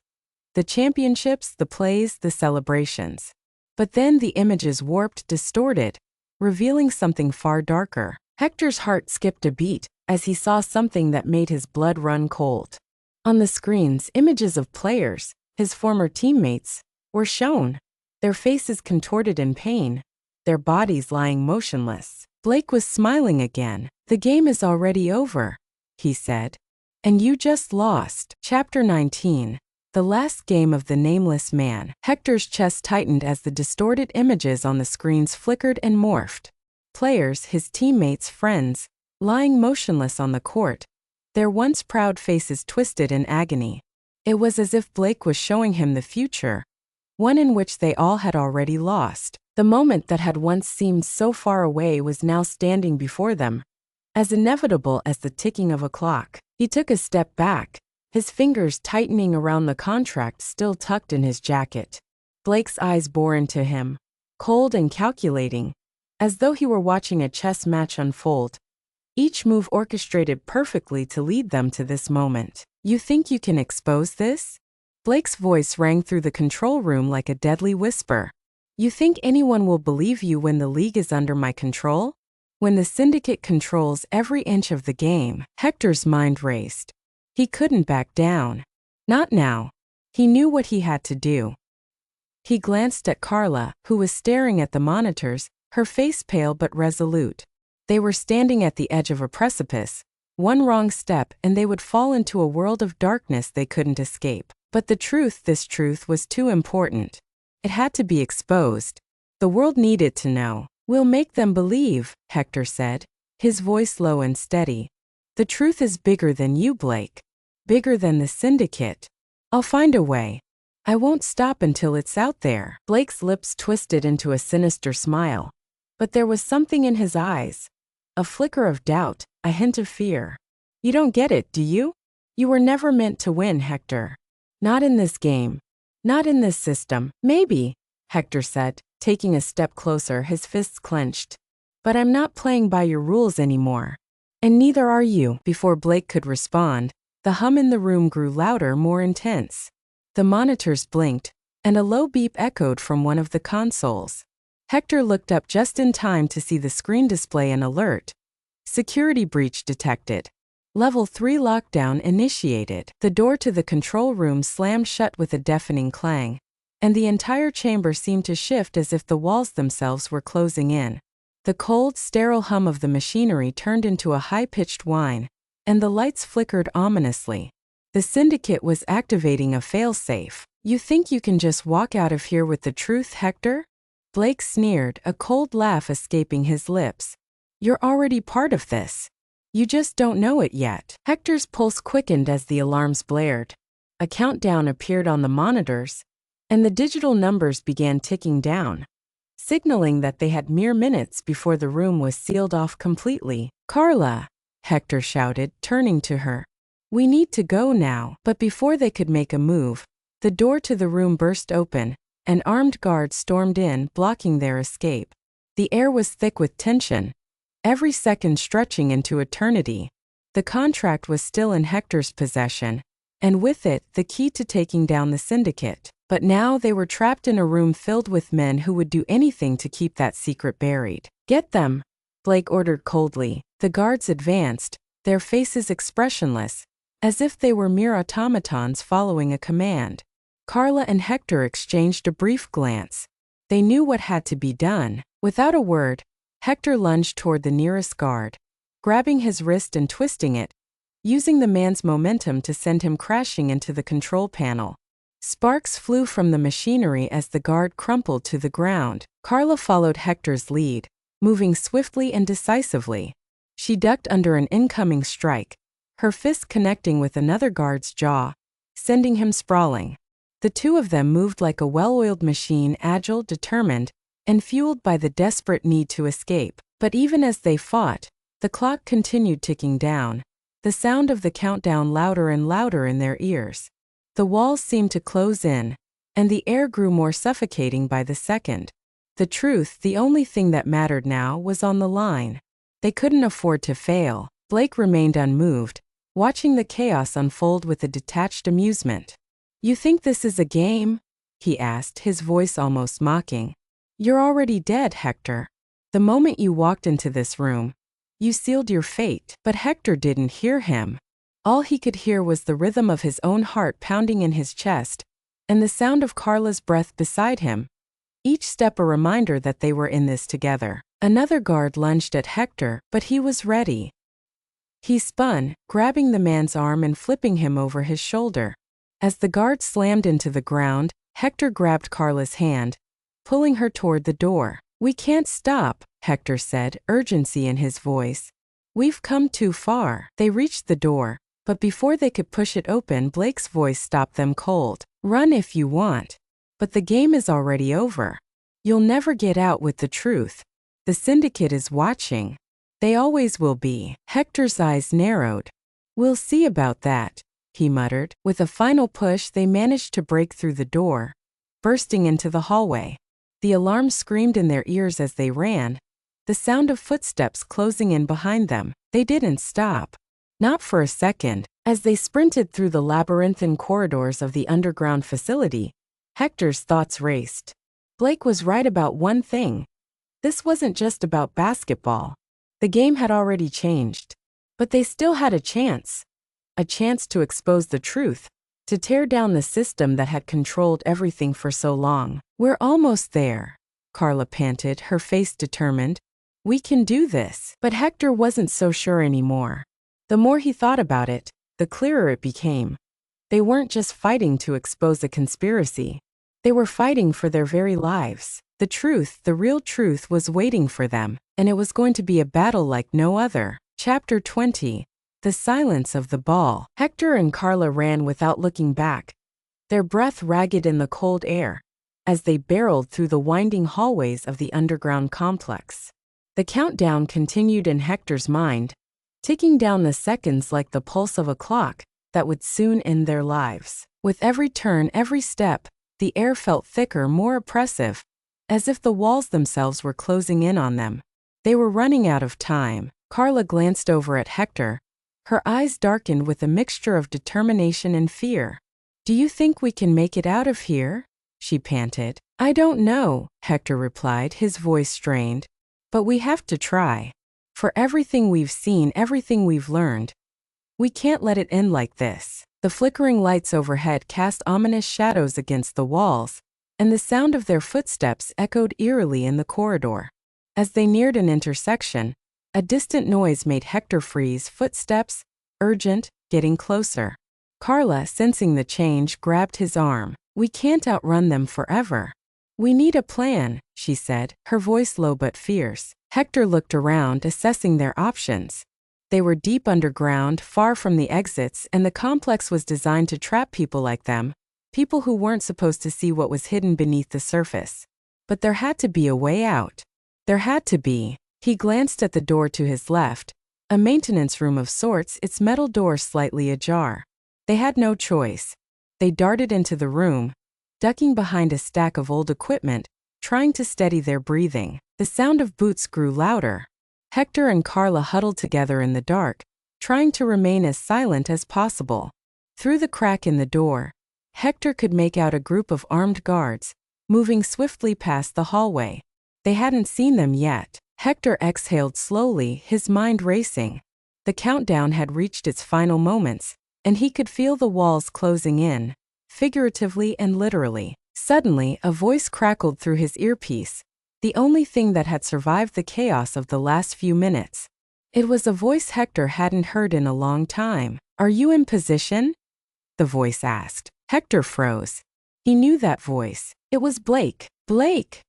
The championships, the plays, the celebrations. But then the images warped, distorted, revealing something far darker. Hector's heart skipped a beat as he saw something that made his blood run cold. On the screens, images of players, his former teammates, were shown, their faces contorted in pain, their bodies lying motionless. Blake was smiling again. "The game is already over," he said. "And you just lost." Chapter 19. The last game of the nameless man. Hector's chest tightened as the distorted images on the screens flickered and morphed. Players, his teammates, friends, lying motionless on the court, their once proud faces twisted in agony. It was as if Blake was showing him the future, one in which they all had already lost. The moment that had once seemed so far away was now standing before them, as inevitable as the ticking of a clock. He took a step back, his fingers tightening around the contract still tucked in his jacket. Blake's eyes bore into him, cold and calculating, as though he were watching a chess match unfold, each move orchestrated perfectly to lead them to this moment. "You think you can expose this?" Blake's voice rang through the control room like a deadly whisper. "You think anyone will believe you when the league is under my control? When the syndicate controls every inch of the game?" Hector's mind raced. He couldn't back down. Not now. He knew what he had to do. He glanced at Carla, who was staring at the monitors, her face pale but resolute. They were standing at the edge of a precipice. One wrong step and they would fall into a world of darkness they couldn't escape. But this truth was too important. It had to be exposed. The world needed to know. "We'll make them believe," Hector said, his voice low and steady. "The truth is bigger than you, Blake. Bigger than the syndicate. I'll find a way. I won't stop until it's out there." Blake's lips twisted into a sinister smile. But there was something in his eyes. A flicker of doubt, a hint of fear. "You don't get it, do you? You were never meant to win, Hector. Not in this game. Not in this system." "Maybe," Hector said, taking a step closer, his fists clenched. "But I'm not playing by your rules anymore. And neither are you." Before Blake could respond, the hum in the room grew louder, more intense. The monitors blinked, and a low beep echoed from one of the consoles. Hector looked up just in time to see the screen display an alert. "Security breach detected. Level 3 lockdown initiated." The door to the control room slammed shut with a deafening clang, and the entire chamber seemed to shift as if the walls themselves were closing in. The cold, sterile hum of the machinery turned into a high-pitched whine, and the lights flickered ominously. The syndicate was activating a failsafe. "You think you can just walk out of here with the truth, Hector?" Blake sneered, a cold laugh escaping his lips. "You're already part of this. You just don't know it yet." Hector's pulse quickened as the alarms blared. A countdown appeared on the monitors, and the digital numbers began ticking down, signaling that they had mere minutes before the room was sealed off completely. "Carla," Hector shouted, turning to her. "We need to go now." But before they could make a move, the door to the room burst open, and armed guards stormed in, blocking their escape. The air was thick with tension, every second stretching into eternity. The contract was still in Hector's possession, and with it, the key to taking down the syndicate. But now they were trapped in a room filled with men who would do anything to keep that secret buried. "Get them," Blake ordered coldly. The guards advanced, their faces expressionless, as if they were mere automatons following a command. Carla and Hector exchanged a brief glance. They knew what had to be done. Without a word, Hector lunged toward the nearest guard, grabbing his wrist and twisting it, using the man's momentum to send him crashing into the control panel. Sparks flew from the machinery as the guard crumpled to the ground. Carla followed Hector's lead, moving swiftly and decisively. She ducked under an incoming strike, her fist connecting with another guard's jaw, sending him sprawling. The two of them moved like a well-oiled machine, agile, determined, and fueled by the desperate need to escape. But even as they fought, the clock continued ticking down, the sound of the countdown louder and louder in their ears. The walls seemed to close in, and the air grew more suffocating by the second. The truth, the only thing that mattered now, was on the line. They couldn't afford to fail. Blake remained unmoved, watching the chaos unfold with a detached amusement. "You think this is a game?" he asked, his voice almost mocking. "You're already dead, Hector. The moment you walked into this room, you sealed your fate." But Hector didn't hear him. All he could hear was the rhythm of his own heart pounding in his chest, and the sound of Carla's breath beside him, each step a reminder that they were in this together. Another guard lunged at Hector, but he was ready. He spun, grabbing the man's arm and flipping him over his shoulder. As the guard slammed into the ground, Hector grabbed Carla's hand, pulling her toward the door. "We can't stop," Hector said, urgency in his voice. "We've come too far." They reached the door, but before they could push it open, Blake's voice stopped them cold. "Run if you want. But the game is already over. You'll never get out with the truth. The syndicate is watching. They always will be." Hector's eyes narrowed. "We'll see about that," he muttered. With a final push, they managed to break through the door, bursting into the hallway. The alarm screamed in their ears as they ran, the sound of footsteps closing in behind them. They didn't stop. Not for a second. As they sprinted through the labyrinthine corridors of the underground facility, Hector's thoughts raced. Blake was right about one thing. This wasn't just about basketball. The game had already changed. But they still had a chance. A chance to expose the truth, to tear down the system that had controlled everything for so long. "We're almost there," Carla panted, her face determined. "We can do this." But Hector wasn't so sure anymore. The more he thought about it, the clearer it became. They weren't just fighting to expose a conspiracy. They were fighting for their very lives. The truth, the real truth, was waiting for them, and it was going to be a battle like no other. Chapter 20. The Silence of the Ball. Hector and Carla ran without looking back, their breath ragged in the cold air, as they barreled through the winding hallways of the underground complex. The countdown continued in Hector's mind, ticking down the seconds like the pulse of a clock that would soon end their lives. With every turn, every step, the air felt thicker, more oppressive, as if the walls themselves were closing in on them. They were running out of time. Carla glanced over at Hector, her eyes darkened with a mixture of determination and fear. "Do you think we can make it out of here?" she panted. "I don't know," Hector replied, his voice strained. "But we have to try. For everything we've seen, everything we've learned, we can't let it end like this." The flickering lights overhead cast ominous shadows against the walls, and the sound of their footsteps echoed eerily in the corridor. As they neared an intersection, a distant noise made Hector freeze. Footsteps, urgent, getting closer. Carla, sensing the change, grabbed his arm. "We can't outrun them forever. We need a plan," she said, her voice low but fierce. Hector looked around, assessing their options. They were deep underground, far from the exits, and the complex was designed to trap people like them, people who weren't supposed to see what was hidden beneath the surface. But there had to be a way out. There had to be. He glanced at the door to his left, a maintenance room of sorts, its metal door slightly ajar. They had no choice. They darted into the room, ducking behind a stack of old equipment, trying to steady their breathing. The sound of boots grew louder. Hector and Carla huddled together in the dark, trying to remain as silent as possible. Through the crack in the door, Hector could make out a group of armed guards, moving swiftly past the hallway. They hadn't seen them yet. Hector exhaled slowly, his mind racing. The countdown had reached its final moments, and he could feel the walls closing in, figuratively and literally. Suddenly, a voice crackled through his earpiece, the only thing that had survived the chaos of the last few minutes. It was a voice Hector hadn't heard in a long time. "Are you in position?" the voice asked. Hector froze. He knew that voice. It was Blake. "Blake!"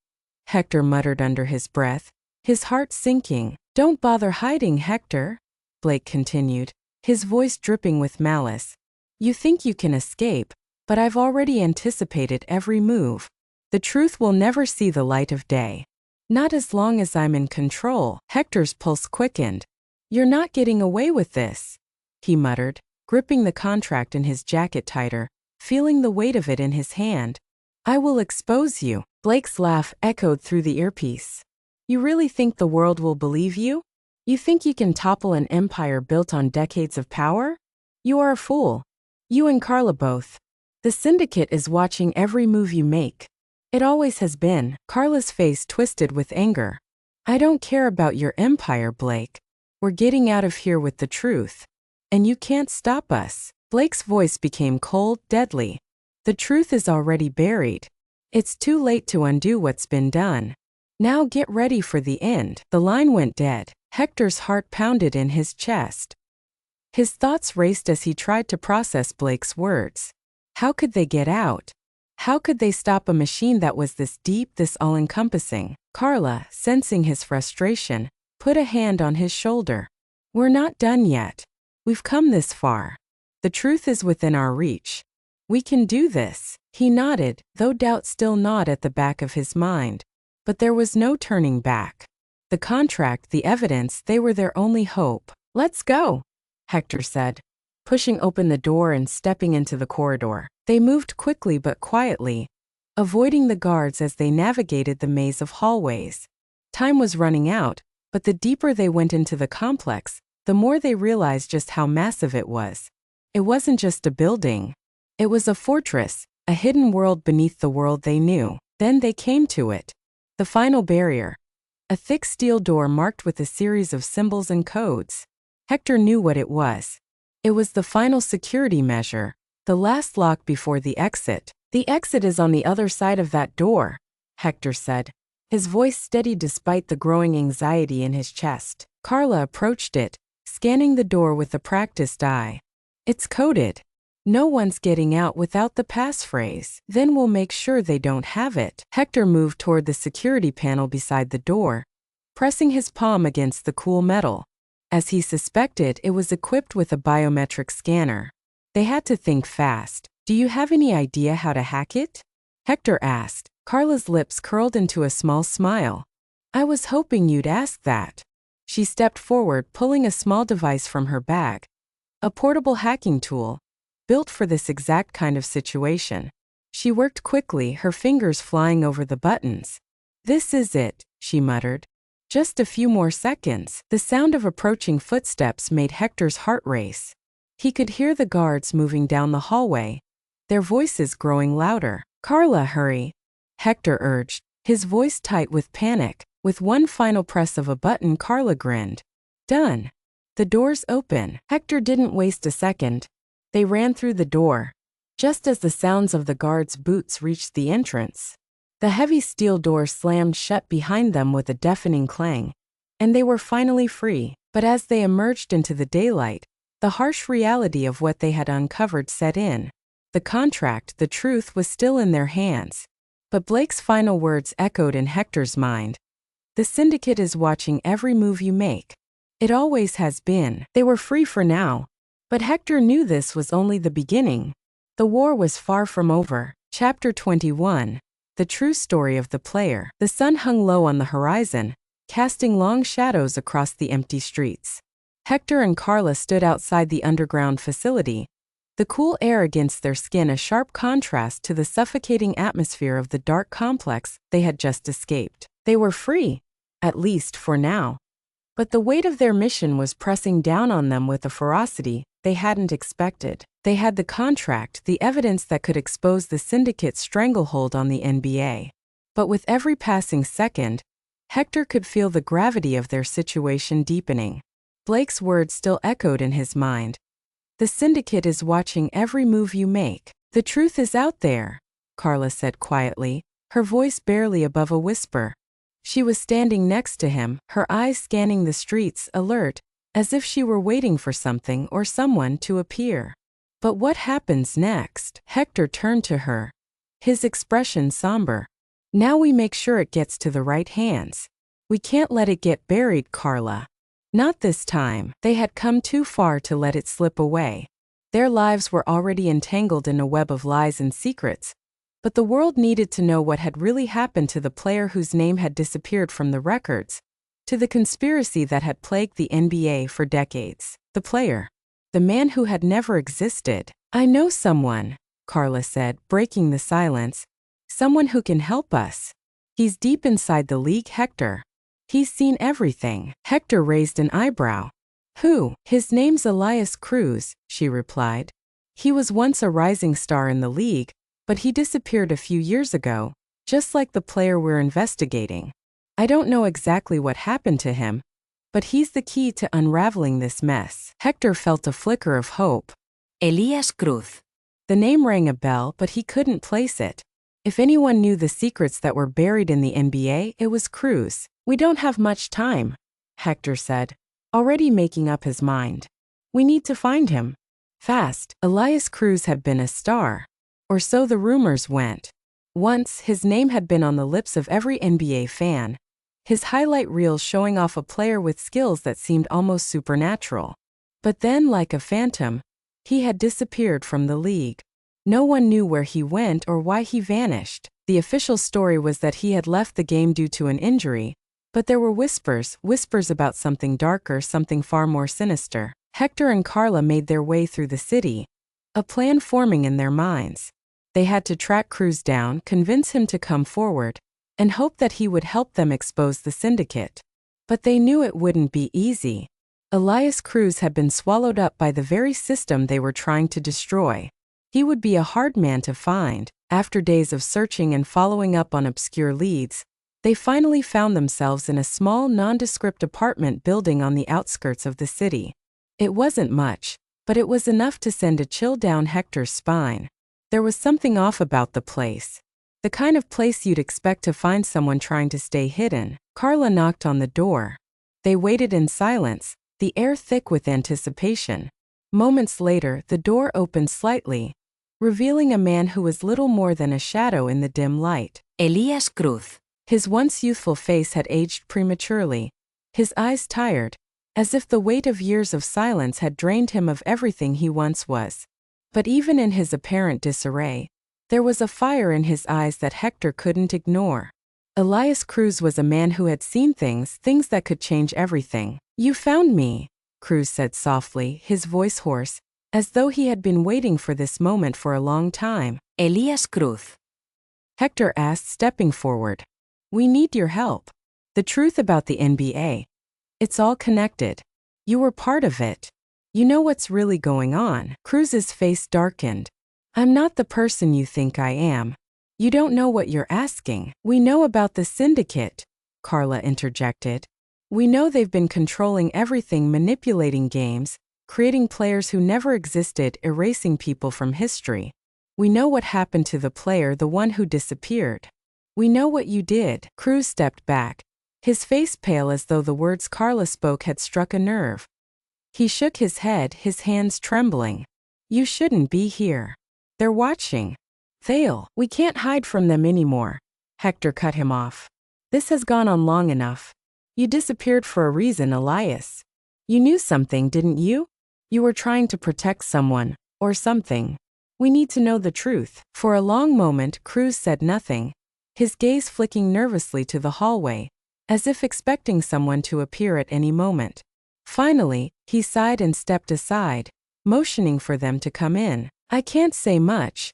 Hector muttered under his breath, his heart sinking. "Don't bother hiding, Hector," Blake continued, his voice dripping with malice. "You think you can escape, but I've already anticipated every move. The truth will never see the light of day. Not as long as I'm in control." Hector's pulse quickened. "You're not getting away with this," he muttered, gripping the contract in his jacket tighter, feeling the weight of it in his hand. "I will expose you." Blake's laugh echoed through the earpiece. "You really think the world will believe you? You think you can topple an empire built on decades of power? You are a fool. You and Carla both. The syndicate is watching every move you make. It always has been. Carla's face twisted with anger. I don't care about your empire, Blake. We're getting out of here with the truth. And you can't stop us. Blake's voice became cold, deadly. The truth is already buried. It's too late to undo what's been done. Now get ready for the end. The line went dead. Hector's heart pounded in his chest. His thoughts raced as he tried to process Blake's words. How could they get out? How could they stop a machine that was this deep, this all-encompassing? Carla, sensing his frustration, put a hand on his shoulder. We're not done yet. We've come this far. The truth is within our reach. We can do this. He nodded, though doubt still gnawed at the back of his mind. But there was no turning back. The contract, the evidence, they were their only hope. Let's go, Hector said, pushing open the door and stepping into the corridor. They moved quickly but quietly, avoiding the guards as they navigated the maze of hallways. Time was running out, but the deeper they went into the complex, the more they realized just how massive it was. It wasn't just a building. It was a fortress, a hidden world beneath the world they knew. Then they came to it. The final barrier. A thick steel door marked with a series of symbols and codes. Hector knew what it was. It was the final security measure, the last lock before the exit. The exit is on the other side of that door, Hector said, his voice steady despite the growing anxiety in his chest. Carla approached it, scanning the door with a practiced eye. It's coded. No one's getting out without the passphrase. Then we'll make sure they don't have it. Hector moved toward the security panel beside the door, pressing his palm against the cool metal. As he suspected, it was equipped with a biometric scanner. They had to think fast. Do you have any idea how to hack it? Hector asked. Carla's lips curled into a small smile. I was hoping you'd ask that. She stepped forward, pulling a small device from her bag. A portable hacking tool, built for this exact kind of situation. She worked quickly, her fingers flying over the buttons. This is it, she muttered. Just a few more seconds. The sound of approaching footsteps made Hector's heart race. He could hear the guards moving down the hallway, their voices growing louder. Carla, hurry, Hector urged, his voice tight with panic. With one final press of a button, Carla grinned. Done. The door's open. Hector didn't waste a second. They ran through the door, just as the sounds of the guards' boots reached the entrance. The heavy steel door slammed shut behind them with a deafening clang, and they were finally free. But as they emerged into the daylight, the harsh reality of what they had uncovered set in. The contract, the truth, was still in their hands. But Blake's final words echoed in Hector's mind. The syndicate is watching every move you make. It always has been. They were free for now. But Hector knew this was only the beginning. The war was far from over. Chapter 21. The true story of the player. The sun hung low on the horizon, casting long shadows across the empty streets. Hector and Carla stood outside the underground facility, the cool air against their skin a sharp contrast to the suffocating atmosphere of the dark complex they had just escaped. They were free, at least for now. But the weight of their mission was pressing down on them with a ferocity they hadn't expected. They had the contract, the evidence that could expose the syndicate's stranglehold on the NBA. But with every passing second, Hector could feel the gravity of their situation deepening. Blake's words still echoed in his mind. The syndicate is watching every move you make. The truth is out there, Carla said quietly, her voice barely above a whisper. She was standing next to him, her eyes scanning the streets, alert, as if she were waiting for something or someone to appear. But what happens next? Hector turned to her, his expression somber. Now we make sure it gets to the right hands. We can't let it get buried, Carla. Not this time. They had come too far to let it slip away. Their lives were already entangled in a web of lies and secrets. But the world needed to know what had really happened to the player whose name had disappeared from the records, to the conspiracy that had plagued the NBA for decades. The player. The man who had never existed. I know someone, Carla said, breaking the silence. Someone who can help us. He's deep inside the league, Hector. He's seen everything. Hector raised an eyebrow. Who? His name's Elias Cruz, she replied. He was once a rising star in the league, but he disappeared a few years ago, just like the player we're investigating. I don't know exactly what happened to him, but he's the key to unraveling this mess. Hector felt a flicker of hope. Elias Cruz. The name rang a bell, but he couldn't place it. If anyone knew the secrets that were buried in the NBA, it was Cruz. We don't have much time, Hector said, already making up his mind. We need to find him. Fast. Elias Cruz had been a star. Or so the rumors went. Once, his name had been on the lips of every NBA fan. His highlight reels showing off a player with skills that seemed almost supernatural. But then, like a phantom, he had disappeared from the league. No one knew where he went or why he vanished. The official story was that he had left the game due to an injury, but there were whispers about something darker, something far more sinister. Hector and Carla made their way through the city, a plan forming in their minds. They had to track Cruz down, convince him to come forward, and hope that he would help them expose the syndicate. But they knew it wouldn't be easy. Elias Cruz had been swallowed up by the very system they were trying to destroy. He would be a hard man to find. After days of searching and following up on obscure leads, they finally found themselves in a small, nondescript apartment building on the outskirts of the city. It wasn't much, but it was enough to send a chill down Hector's spine. There was something off about the place. The kind of place you'd expect to find someone trying to stay hidden. Carla knocked on the door. They waited in silence, the air thick with anticipation. Moments later, the door opened slightly, revealing a man who was little more than a shadow in the dim light. Elias Cruz. His once youthful face had aged prematurely, his eyes tired, as if the weight of years of silence had drained him of everything he once was. But even in his apparent disarray, there was a fire in his eyes that Hector couldn't ignore. Elias Cruz was a man who had seen things that could change everything. You found me, Cruz said softly, his voice hoarse, as though he had been waiting for this moment for a long time. Elias Cruz. Hector asked, stepping forward. We need your help. The truth about the NBA. It's all connected. You were part of it. You know what's really going on. Cruz's face darkened. I'm not the person you think I am. You don't know what you're asking. We know about the syndicate, Carla interjected. We know they've been controlling everything, manipulating games, creating players who never existed, erasing people from history. We know what happened to the player, the one who disappeared. We know what you did. Cruz stepped back, his face pale as though the words Carla spoke had struck a nerve. He shook his head, his hands trembling. You shouldn't be here. They're watching. They'll. We can't hide from them anymore. Hector cut him off. This has gone on long enough. You disappeared for a reason, Elias. You knew something, didn't you? You were trying to protect someone, or something. We need to know the truth. For a long moment, Cruz said nothing, his gaze flicking nervously to the hallway, as if expecting someone to appear at any moment. Finally, he sighed and stepped aside, motioning for them to come in. I can't say much,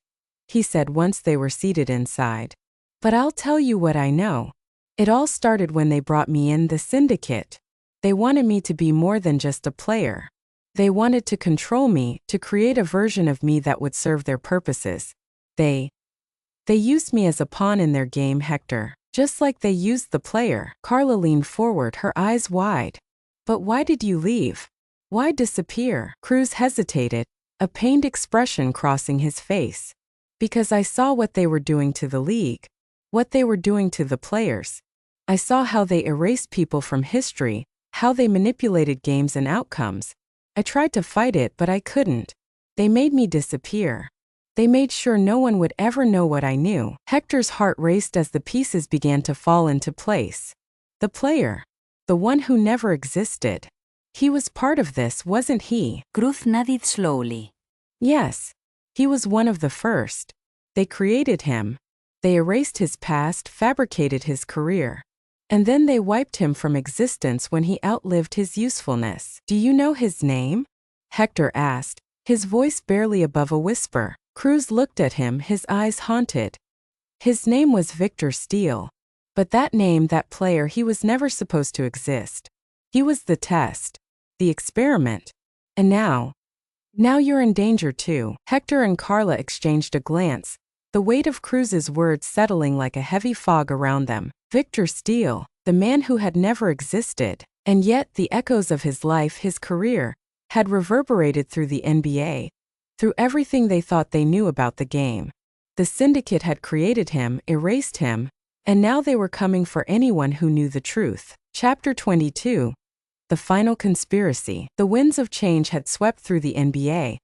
he said once they were seated inside. But I'll tell you what I know. It all started when they brought me in, the syndicate. They wanted me to be more than just a player. They wanted to control me, to create a version of me that would serve their purposes. They used me as a pawn in their game, Hector, just like they used the player. Carla leaned forward, her eyes wide. But why did you leave? Why disappear? Cruz hesitated, a pained expression crossing his face. Because I saw what they were doing to the league, what they were doing to the players. I saw how they erased people from history, how they manipulated games and outcomes. I tried to fight it, but I couldn't. They made me disappear. They made sure no one would ever know what I knew. Hector's heart raced as the pieces began to fall into place. The player. The one who never existed. He was part of this, wasn't he? Cruz nodded slowly. Yes. He was one of the first. They created him. They erased his past, fabricated his career. And then they wiped him from existence when he outlived his usefulness. Do you know his name? Hector asked, his voice barely above a whisper. Cruz looked at him, his eyes haunted. His name was Victor Steele. But that name, that player, he was never supposed to exist. He was the test. the experiment. And now you're in danger too. Hector and Carla exchanged a glance, the weight of Cruz's words settling like a heavy fog around them. Victor Steele, the man who had never existed, and yet the echoes of his life, his career, had reverberated through the NBA, through everything they thought they knew about the game. The syndicate had created him, erased him, and now they were coming for anyone who knew the truth. Chapter 22. The Final Conspiracy. The winds of change had swept through the NBA,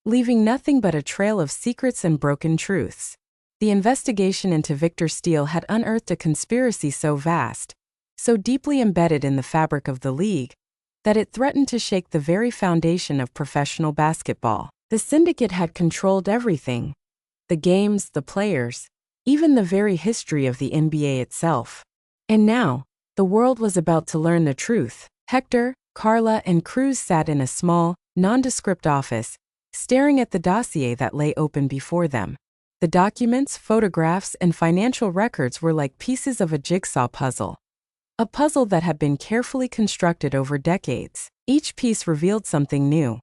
leaving nothing but a trail of secrets and broken truths. The investigation into Victor Steele had unearthed a conspiracy so vast, so deeply embedded in the fabric of the league, that it threatened to shake the very foundation of professional basketball. The syndicate had controlled everything: the games, the players, even the very history of the NBA itself. And now, the world was about to learn the truth. Hector, Carla, and Cruz sat in a small, nondescript office, staring at the dossier that lay open before them. The documents, photographs, and financial records were like pieces of a jigsaw puzzle. A puzzle that had been carefully constructed over decades. Each piece revealed something new.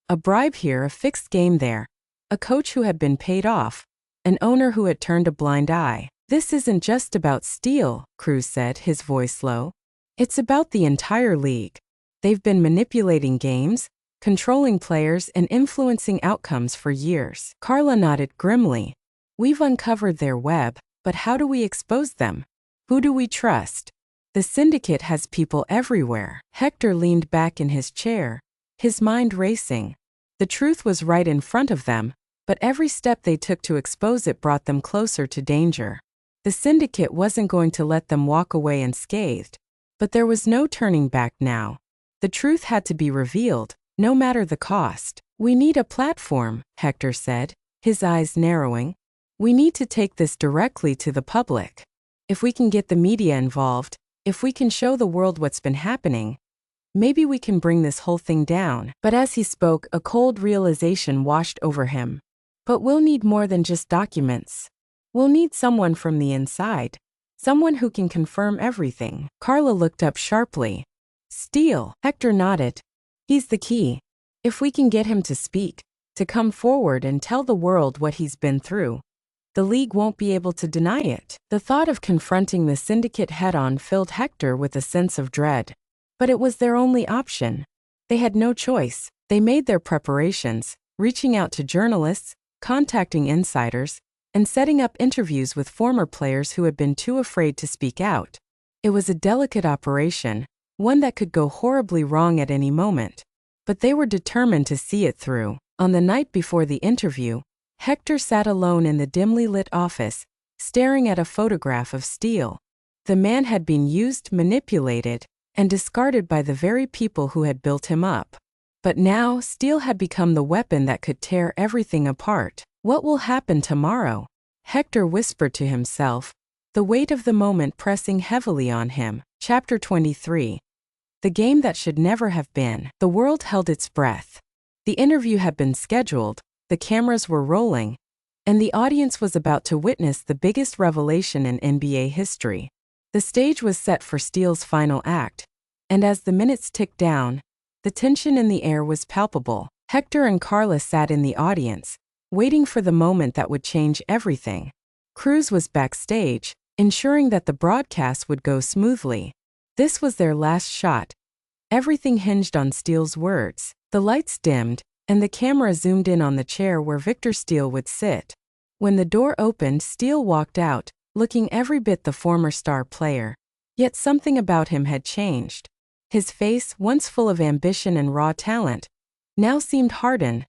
A bribe here, a fixed game there, a coach who had been paid off, an owner who had turned a blind eye. "This isn't just about Steele," Cruz said, his voice low. "It's about the entire league. They've been manipulating games, controlling players, and influencing outcomes for years." Carla nodded grimly. "We've uncovered their web, but how do we expose them? Who do we trust? The syndicate has people everywhere." Hector leaned back in his chair, his mind racing. The truth was right in front of them, but every step they took to expose it brought them closer to danger. The syndicate wasn't going to let them walk away unscathed, but there was no turning back now. The truth had to be revealed, no matter the cost. "We need a platform," Hector said, his eyes narrowing. "We need to take this directly to the public. If we can get the media involved, if we can show the world what's been happening, maybe we can bring this whole thing down." But as he spoke, a cold realization washed over him. "But we'll need more than just documents. We'll need someone from the inside. Someone who can confirm everything." Carla looked up sharply. "Steele," Hector nodded. "He's the key. If we can get him to speak, to come forward and tell the world what he's been through, the league won't be able to deny it." The thought of confronting the syndicate head-on filled Hector with a sense of dread. But it was their only option. They had no choice. They made their preparations, reaching out to journalists, contacting insiders, and setting up interviews with former players who had been too afraid to speak out. It was a delicate operation, one that could go horribly wrong at any moment. But they were determined to see it through. On the night before the interview, Hector sat alone in the dimly lit office, staring at a photograph of Steele. The man had been used, manipulated, and discarded by the very people who had built him up. But now, Steele had become the weapon that could tear everything apart. "What will happen tomorrow?" Hector whispered to himself, the weight of the moment pressing heavily on him. Chapter 23. The game that should never have been. The world held its breath. The interview had been scheduled, the cameras were rolling, and the audience was about to witness the biggest revelation in NBA history. The stage was set for Steele's final act, and as the minutes ticked down, the tension in the air was palpable. Hector and Carla sat in the audience, waiting for the moment that would change everything. Cruz was backstage, ensuring that the broadcast would go smoothly. This was their last shot. Everything hinged on Steele's words. The lights dimmed, and the camera zoomed in on the chair where Victor Steele would sit. When the door opened, Steele walked out, looking every bit the former star player. Yet something about him had changed. His face, once full of ambition and raw talent, now seemed hardened,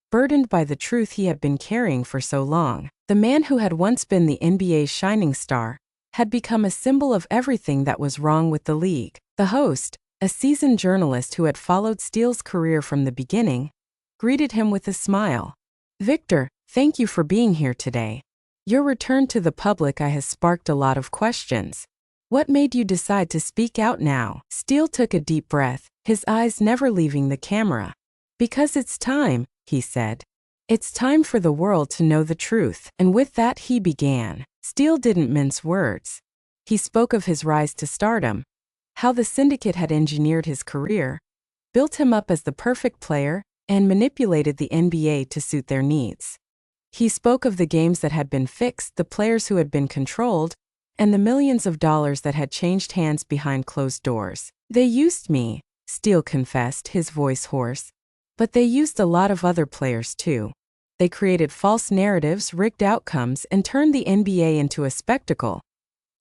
burdened by the truth he had been carrying for so long. The man who had once been the NBA's shining star had become a symbol of everything that was wrong with the league. The host, a seasoned journalist who had followed Steele's career from the beginning, greeted him with a smile. "Victor, thank you for being here today. Your return to the public eye has sparked a lot of questions. What made you decide to speak out now?" Steele took a deep breath, his eyes never leaving the camera. "Because it's time," he said. "It's time for the world to know the truth." And with that he began. Steele didn't mince words. He spoke of his rise to stardom, how the syndicate had engineered his career, built him up as the perfect player, and manipulated the NBA to suit their needs. He spoke of the games that had been fixed, the players who had been controlled, and the millions of dollars that had changed hands behind closed doors. They used me, Steele confessed, his voice hoarse. But they used a lot of other players too. They created false narratives, rigged outcomes, and turned the NBA into a spectacle.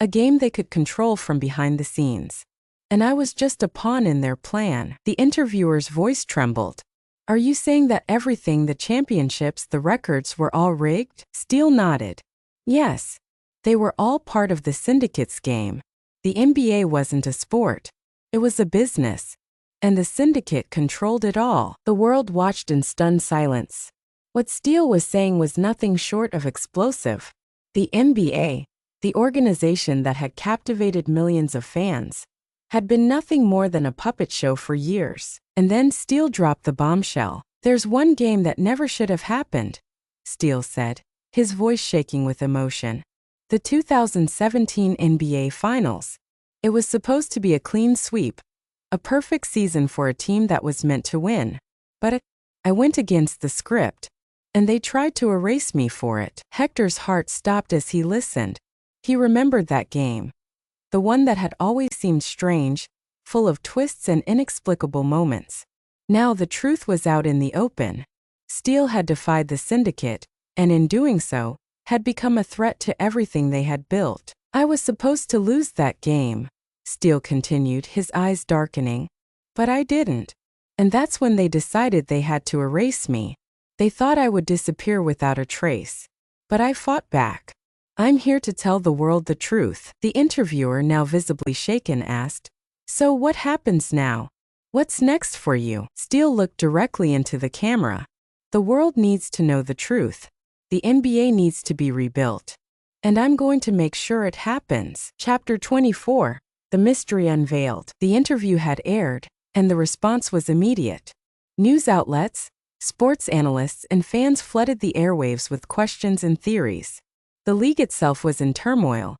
A game they could control from behind the scenes. And I was just a pawn in their plan. The interviewer's voice trembled. Are you saying that everything, the championships, the records, were all rigged? Steele nodded. Yes. They were all part of the syndicate's game. The NBA wasn't a sport. It was a business. And the syndicate controlled it all. The world watched in stunned silence. What Steele was saying was nothing short of explosive. The NBA, the organization that had captivated millions of fans, had been nothing more than a puppet show for years. And then Steele dropped the bombshell. There's one game that never should have happened, Steele said, his voice shaking with emotion. The 2017 NBA Finals. It was supposed to be a clean sweep, a perfect season for a team that was meant to win. But I went against the script, and they tried to erase me for it. Hector's heart stopped as he listened. He remembered that game. The one that had always seemed strange, full of twists and inexplicable moments. Now the truth was out in the open. Steele had defied the syndicate, and in doing so, had become a threat to everything they had built. I was supposed to lose that game, Steele continued, his eyes darkening. But I didn't. And that's when they decided they had to erase me. They thought I would disappear without a trace. But I fought back. I'm here to tell the world the truth. The interviewer, now visibly shaken, asked, So what happens now? What's next for you? Steele looked directly into the camera. The world needs to know the truth. The NBA needs to be rebuilt. And I'm going to make sure it happens. Chapter 24. The Mystery Unveiled. The interview had aired, and the response was immediate. News outlets, sports analysts, and fans flooded the airwaves with questions and theories. The league itself was in turmoil,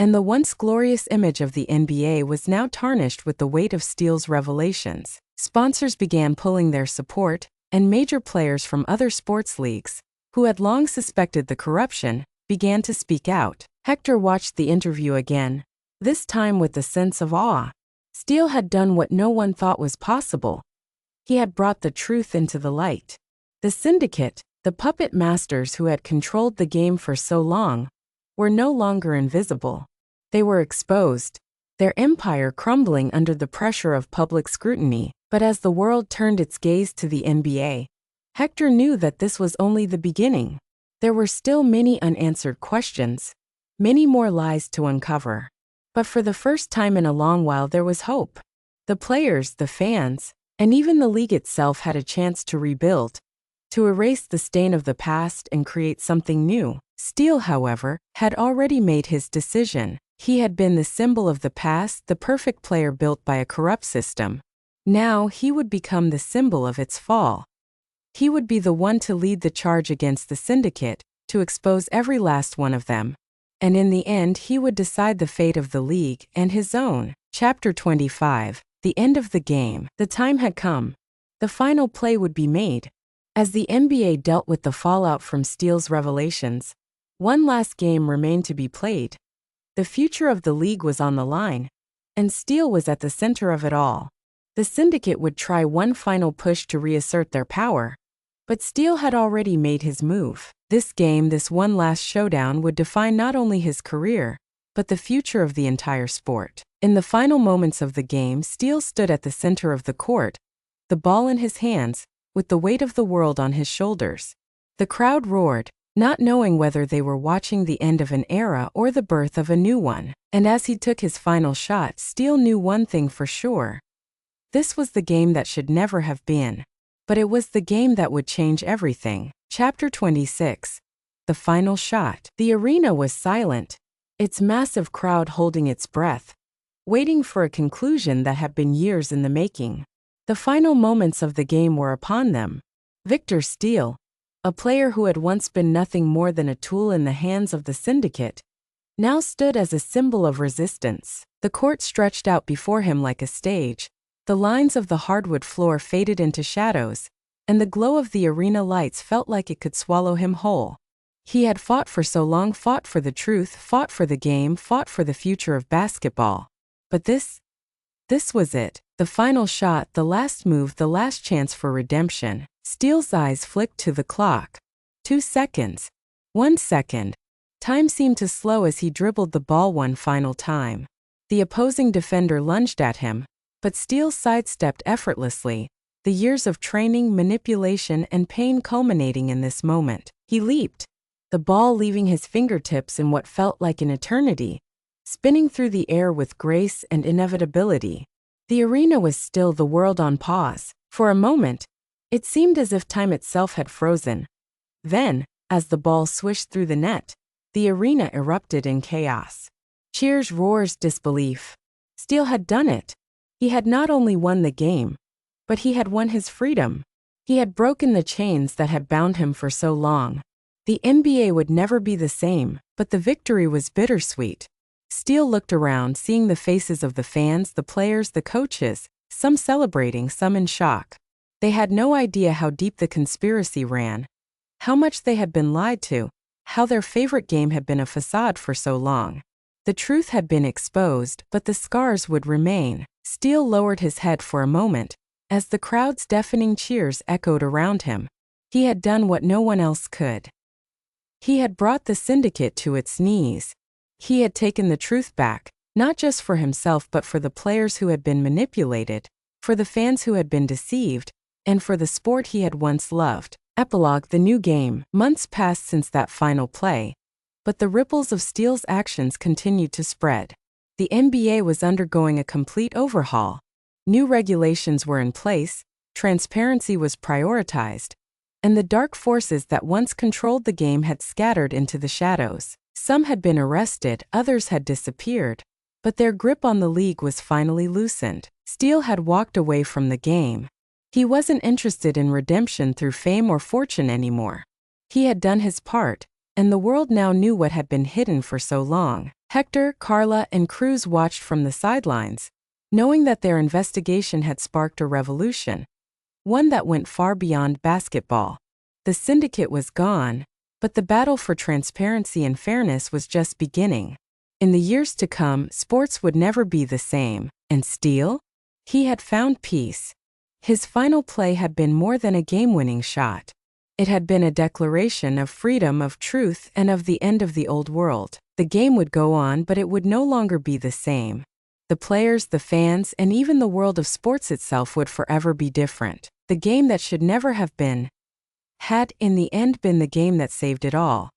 and the once glorious image of the NBA was now tarnished with the weight of Steele's revelations. Sponsors began pulling their support, and major players from other sports leagues, who had long suspected the corruption, began to speak out. Hector watched the interview again, this time with a sense of awe. Steele had done what no one thought was possible. He had brought the truth into the light. The syndicate, the puppet masters who had controlled the game for so long, were no longer invisible. They were exposed, their empire crumbling under the pressure of public scrutiny. But as the world turned its gaze to the NBA, Hector knew that this was only the beginning. There were still many unanswered questions, many more lies to uncover. But for the first time in a long while there was hope. The players, the fans, and even the league itself had a chance to rebuild, to erase the stain of the past and create something new. Steele, however, had already made his decision. He had been the symbol of the past, the perfect player built by a corrupt system. Now he would become the symbol of its fall. He would be the one to lead the charge against the syndicate, to expose every last one of them. And in the end he would decide the fate of the league and his own. Chapter 25. The end of the game. The time had come. The final play would be made. As the NBA dealt with the fallout from Steele's revelations, one last game remained to be played. The future of the league was on the line, and Steele was at the center of it all. The syndicate would try one final push to reassert their power, but Steele had already made his move. This game, this one last showdown, would define not only his career, but the future of the entire sport. In the final moments of the game, Steele stood at the center of the court, the ball in his hands, with the weight of the world on his shoulders. The crowd roared, not knowing whether they were watching the end of an era or the birth of a new one. And as he took his final shot, Steele knew one thing for sure. This was the game that should never have been. But it was the game that would change everything. Chapter 26. The final shot. The arena was silent, its massive crowd holding its breath, waiting for a conclusion that had been years in the making. The final moments of the game were upon them. Victor Steele, a player who had once been nothing more than a tool in the hands of the syndicate, now stood as a symbol of resistance. The court stretched out before him like a stage, The lines of the hardwood floor faded into shadows, and the glow of the arena lights felt like it could swallow him whole. He had fought for so long, fought for the truth, fought for the game, fought for the future of basketball. But this was it. The final shot, the last move, the last chance for redemption. Steele's eyes flicked to the clock. 2 seconds. 1 second. Time seemed to slow as he dribbled the ball one final time. The opposing defender lunged at him, but Steele sidestepped effortlessly, the years of training, manipulation, and pain culminating in this moment. He leaped, the ball leaving his fingertips in what felt like an eternity, spinning through the air with grace and inevitability. The arena was still, the world on pause. For a moment, it seemed as if time itself had frozen. Then, as the ball swished through the net, the arena erupted in chaos. Cheers, roars, disbelief. Steele had done it. He had not only won the game, but he had won his freedom. He had broken the chains that had bound him for so long. The NBA would never be the same, but the victory was bittersweet. Steele looked around, seeing the faces of the fans, the players, the coaches, some celebrating, some in shock. They had no idea how deep the conspiracy ran, how much they had been lied to, how their favorite game had been a facade for so long. The truth had been exposed, but the scars would remain. Steele lowered his head for a moment, as the crowd's deafening cheers echoed around him. He had done what no one else could. He had brought the syndicate to its knees. He had taken the truth back, not just for himself but for the players who had been manipulated, for the fans who had been deceived, and for the sport he had once loved. Epilogue: the new game. Months passed since that final play, but the ripples of Steele's actions continued to spread. The NBA was undergoing a complete overhaul. New regulations were in place, transparency was prioritized, and the dark forces that once controlled the game had scattered into the shadows. Some had been arrested, others had disappeared, but their grip on the league was finally loosened. Steele had walked away from the game. He wasn't interested in redemption through fame or fortune anymore. He had done his part, and the world now knew what had been hidden for so long. Hector, Carla, and Cruz watched from the sidelines, knowing that their investigation had sparked a revolution, one that went far beyond basketball. The syndicate was gone, but the battle for transparency and fairness was just beginning. In the years to come, sports would never be the same. And Steele? He had found peace. His final play had been more than a game-winning shot. It had been a declaration of freedom, of truth, and of the end of the old world. The game would go on, but it would no longer be the same. The players, the fans, and even the world of sports itself would forever be different. The game that should never have been had in the end been the game that saved it all.